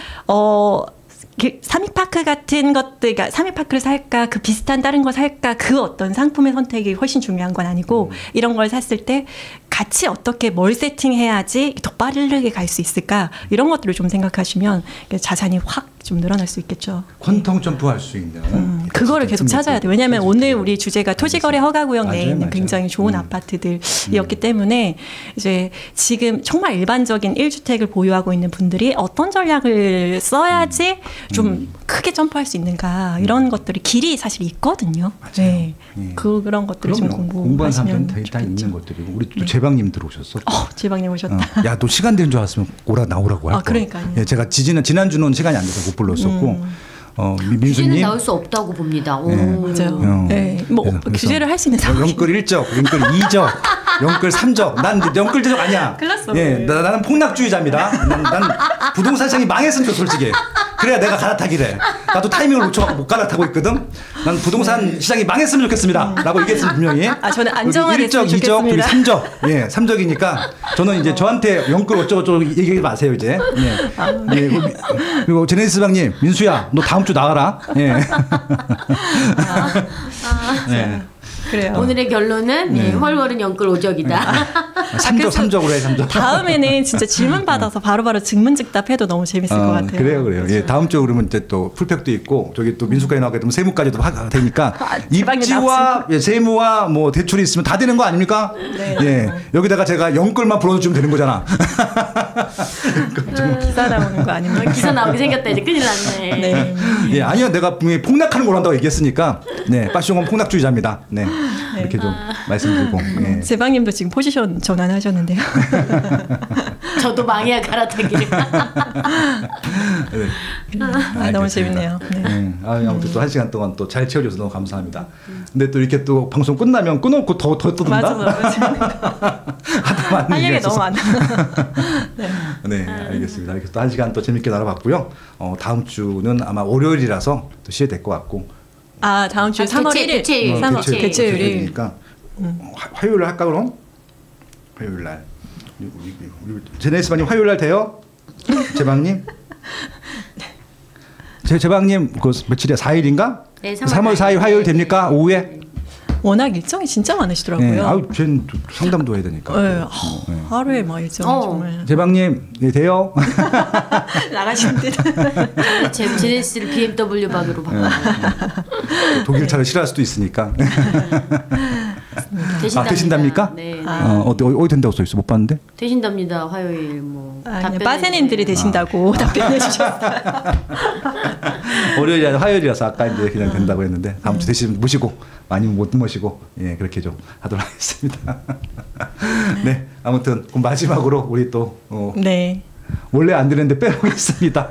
삼익파크 같은 것들, 그러니까 삼익파크를 살까, 그 비슷한 다른 거 살까, 그 어떤 상품의 선택이 훨씬 중요한 건 아니고, 이런 걸 샀을 때 같이 어떻게 뭘 세팅해야지 더 빠르게 갈 수 있을까, 이런 것들을 좀 생각하시면 자산이 확 좀 늘어날 수 있겠죠. 퀀텀 점프할 수 있는. 그거를 계속 찾아야 돼요. 왜냐하면 오늘 우리 주제가 토지거래 허가구역 내에 있는 굉장히 좋은 아파트들이었기 때문에 이제 지금 정말 일반적인 1주택을 보유하고 있는 분들이 어떤 전략을 써야지 좀 크게 점프할 수 있는가 이런 것들이 길이 사실 있거든요. 네. 그런 것들을 좀 공부한 사람들은 다 좋겠죠. 있는 것들이고 우리 또 재방님 들어오셨어. 재방님 오셨다. 야, 너 시간 된 줄 알았으면 나오라고 할 거야. 그러니까요. 예, 제가 지난주는 시간이 안 돼서 못 불렀었고 규제는 민수님. 나올 수 없다고 봅니다. 오. 맞아요. 네. 뭐 그래서 규제를 할 수 있는 상황이 영끌 1적, 영끌 2적, 영끌 3적. 난 영끌 대적 아니야. 큰일 났어. 예, 나는 폭락주의자입니다. 난 부동산 시장이 망했으면 좋 솔직히. 그래야 내가 갈아타기래. 나도 타이밍을 놓쳐갖고 못 갈아타고 있거든. 난 부동산 시장이 망했으면 좋겠습니다. 라고 얘기했으면 분명히. 저는 안정화됐으면 1적, 2적, 좋겠습니다. 3적. 예, 3적이니까 저는 이제 저한테 영끌 어쩌고저쩌고 얘기하지 마세요, 이제. 예. 예, 그리고 제네시스 방님, 민수야, 너 다음 주 나가라. 예. 네. 그래요. 오늘의 결론은 예, 헐월은 영끌 5적이다. 3적으로 해, 3적. 다음에는 진짜 질문 받아서 바로바로 증문즉답해도 너무 재밌을 것 같아요. 그래요. 예, 다음 주에 그러면 이제 또 풀팩도 있고 저기 또 민수까지 나가게 되면 세무까지도 하가 되니까 입지와 예, 세무와 뭐 대출이 있으면 다 되는 거 아닙니까? 네. 예, 여기다가 제가 영끌만 불어주면 되는 거잖아. 기사 나오는 거 아닙니까? 기사 나오게 생겼다. 이제 큰일 났네. 네. 예, 아니요, 내가 분명히 폭락하는 걸 한다고 얘기했으니까, 네, 빠시용은 폭락주의자입니다. 네, 이렇게 좀 말씀드리고. 예. 제방님도 지금 포지션 전환하셨는데요. 저도 망해야 갈아타기를. 네, 너무 재밌네요. 네. 아무튼 또 1시간 동안 또 잘 채워줘서 너무 감사합니다. 근데 또 이렇게 또 방송 끝나면 끊어놓고 더 떠든다? 맞아. 할 얘기 너무 많아. 네, 알겠습니다. 이렇게 또 1시간 또 재밌게 나눠봤고요. 다음 주는 아마 월요일이라서 또 시에 될 것 같고. 다음 주 3월 1일. 대체율이니까 화요일을 할까 그럼? 화요일 날. 우리 제네시스방님 화요일 날 돼요? 제방님? 제방님 그 며칠이야? 4일인가? 네, 3월 4일 화요일 됩니까? 오후에? 워낙 일정이 진짜 많으시더라고요. 네, 아우, 쟤는 상담도 해야 되니까. 네, 하루에 막 일정 정말. 제방님, 네, 돼요? 나가시는 듯. 제네시스를 BMW 박으로 바꿔. 독일차를 싫어할 수도 있으니까. 되신답니다. 되신답니까? 네. 어디 된다고 써 있어? 못 봤는데? 되신답니다. 화요일 뭐. 빠세님들이 되신다고 답변해 주셨어요. 월요일이 아니라 화요일이라서 아까 이제 그냥 된다고 했는데 다음 주 대신 모시고 많이 못 모시고 예 그렇게 좀 하도록 하겠습니다. 네 아무튼 마지막으로 우리 또 네. 원래 안 되는데 빼보겠습니다.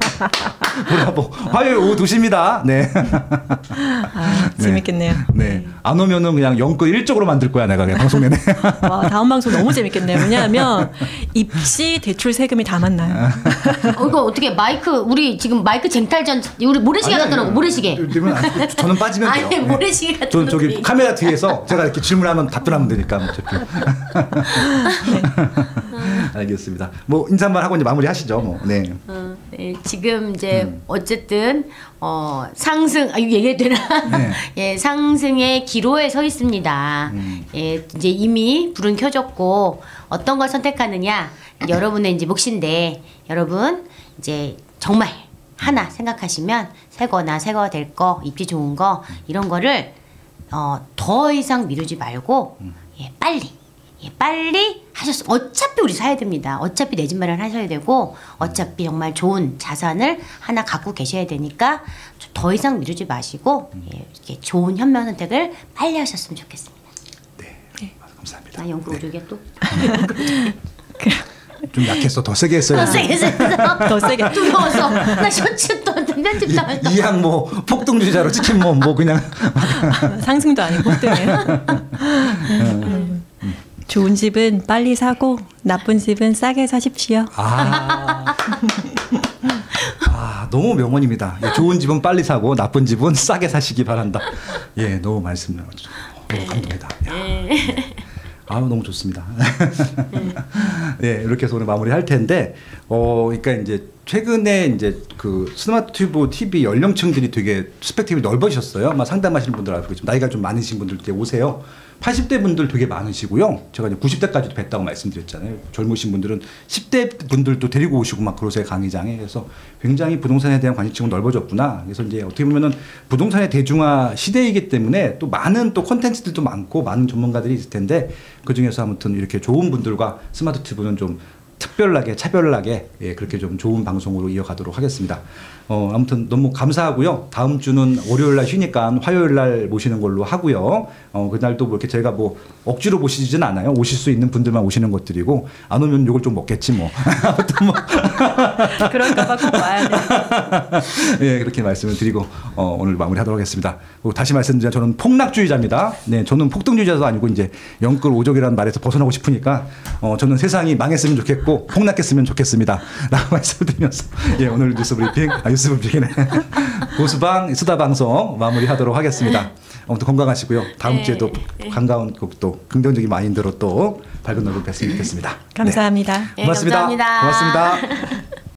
브라보 화요일 오후 2시입니다. 네. 재밌겠네요. 네. 안 오면은 그냥 영끌 1적으로 만들 거야 내가 그냥 방송 내내. 와, 다음 방송 너무 재밌겠네요. 왜냐하면 입시 대출 세금이 다 만나요. 이거 어떻게 우리 지금 마이크 쟁탈전 우리 모래시계 갖다 놓고 모래시계. 저는 빠지면 돼요. 아니 모래시계 갖다 저는 놓고. 저기 카메라 뒤에서 제가 이렇게 질문하면 답변하면 되니까 어차피. 알겠습니다. 뭐 인사말 하고 이제 마무리하시죠. 뭐. 네. 네, 지금 이제 어쨌든 상승 얘기해도 되나? 네. 예, 상승의 기로에 서 있습니다. 예, 이제 이미 불은 켜졌고 어떤 걸 선택하느냐 여러분의 이제 몫인데 여러분 이제 정말 하나 생각하시면 새거나 새거 될 거 입지 좋은 거 이런 거를 더 이상 미루지 말고 예, 빨리 하셨어. 어차피 우리 사야 됩니다. 어차피 내 집 마련 하셔야 되고 어차피 정말 좋은 자산을 하나 갖고 계셔야 되니까 더 이상 미루지 마시고 예, 이렇게 좋은 현명 선택을 빨리 하셨으면 좋겠습니다. 네. 감사합니다. 나 영끌 오르게 또. 좀 약했어. 더 세게 했어요. 더 세게 했어. 더 세게. 두려워서 나 셔츠 또 편집 당했다. 이양 뭐 폭등주자로 찍힌 뭐 그냥 상승도 아니고 폭등이에요. 좋은 집은 빨리 사고 나쁜 집은 싸게 사십시오. 너무 명언입니다. 예, 좋은 집은 빨리 사고 나쁜 집은 싸게 사시기 바란다. 예, 너무 말씀 너무 감동이다. 너무 좋습니다. 네, 이렇게 해서 오늘 마무리할 텐데, 그러니까 이제 최근에 이제 그 스마트 튜브 TV 연령층들이 되게 스펙트럼이 넓어지셨어요. 아마 상담하시는 분들 알고 계시죠. 나이가 좀 많으신 분들 이제 오세요. 80대 분들 되게 많으시고요. 제가 이제 90대까지도 뵀다고 말씀드렸잖아요. 젊으신 분들은 10대 분들도 데리고 오시고 막 그러세요, 강의장에. 그래서 굉장히 부동산에 대한 관심층은 넓어졌구나. 그래서 이제 어떻게 보면은 부동산의 대중화 시대이기 때문에 또 많은 또 콘텐츠들도 많고 많은 전문가들이 있을 텐데 그 중에서 아무튼 이렇게 좋은 분들과 스마트 튜브는 좀 특별하게 차별하게 그렇게 좀 좋은 방송으로 이어가도록 하겠습니다. 아무튼 너무 감사하고요. 다음 주는 월요일 날 쉬니까 화요일 날 모시는 걸로 하고요. 그날도 뭐 이렇게 저희가 뭐 억지로 모시지는 않아요. 오실 수 있는 분들만 오시는 것들이고 안 오면 욕을 좀 먹겠지 뭐. 아무튼 뭐 그럴까봐 꼭 와야 돼. 예, 그렇게 말씀을 드리고 오늘 마무리하도록 하겠습니다. 그리고 다시 말씀드리면 저는 폭락주의자입니다. 네, 저는 폭등주의자도 아니고 이제 영끌 오족이라는 말에서 벗어나고 싶으니까 저는 세상이 망했으면 좋겠고 폭락했으면 좋겠습니다. 라고 말씀을 드리면서 예, 오늘 뉴스 브리핑 뉴스 브리핑이네 보수방 수다 방송 마무리하도록 하겠습니다. 아무튼 건강하시고요. 다음 주에도 반가운 또 긍정적인 마인드로 또 밝은 얼굴 뵀으면 좋겠습니다. 감사합니다. 네. 고맙습니다. 감사합니다. 고맙습니다.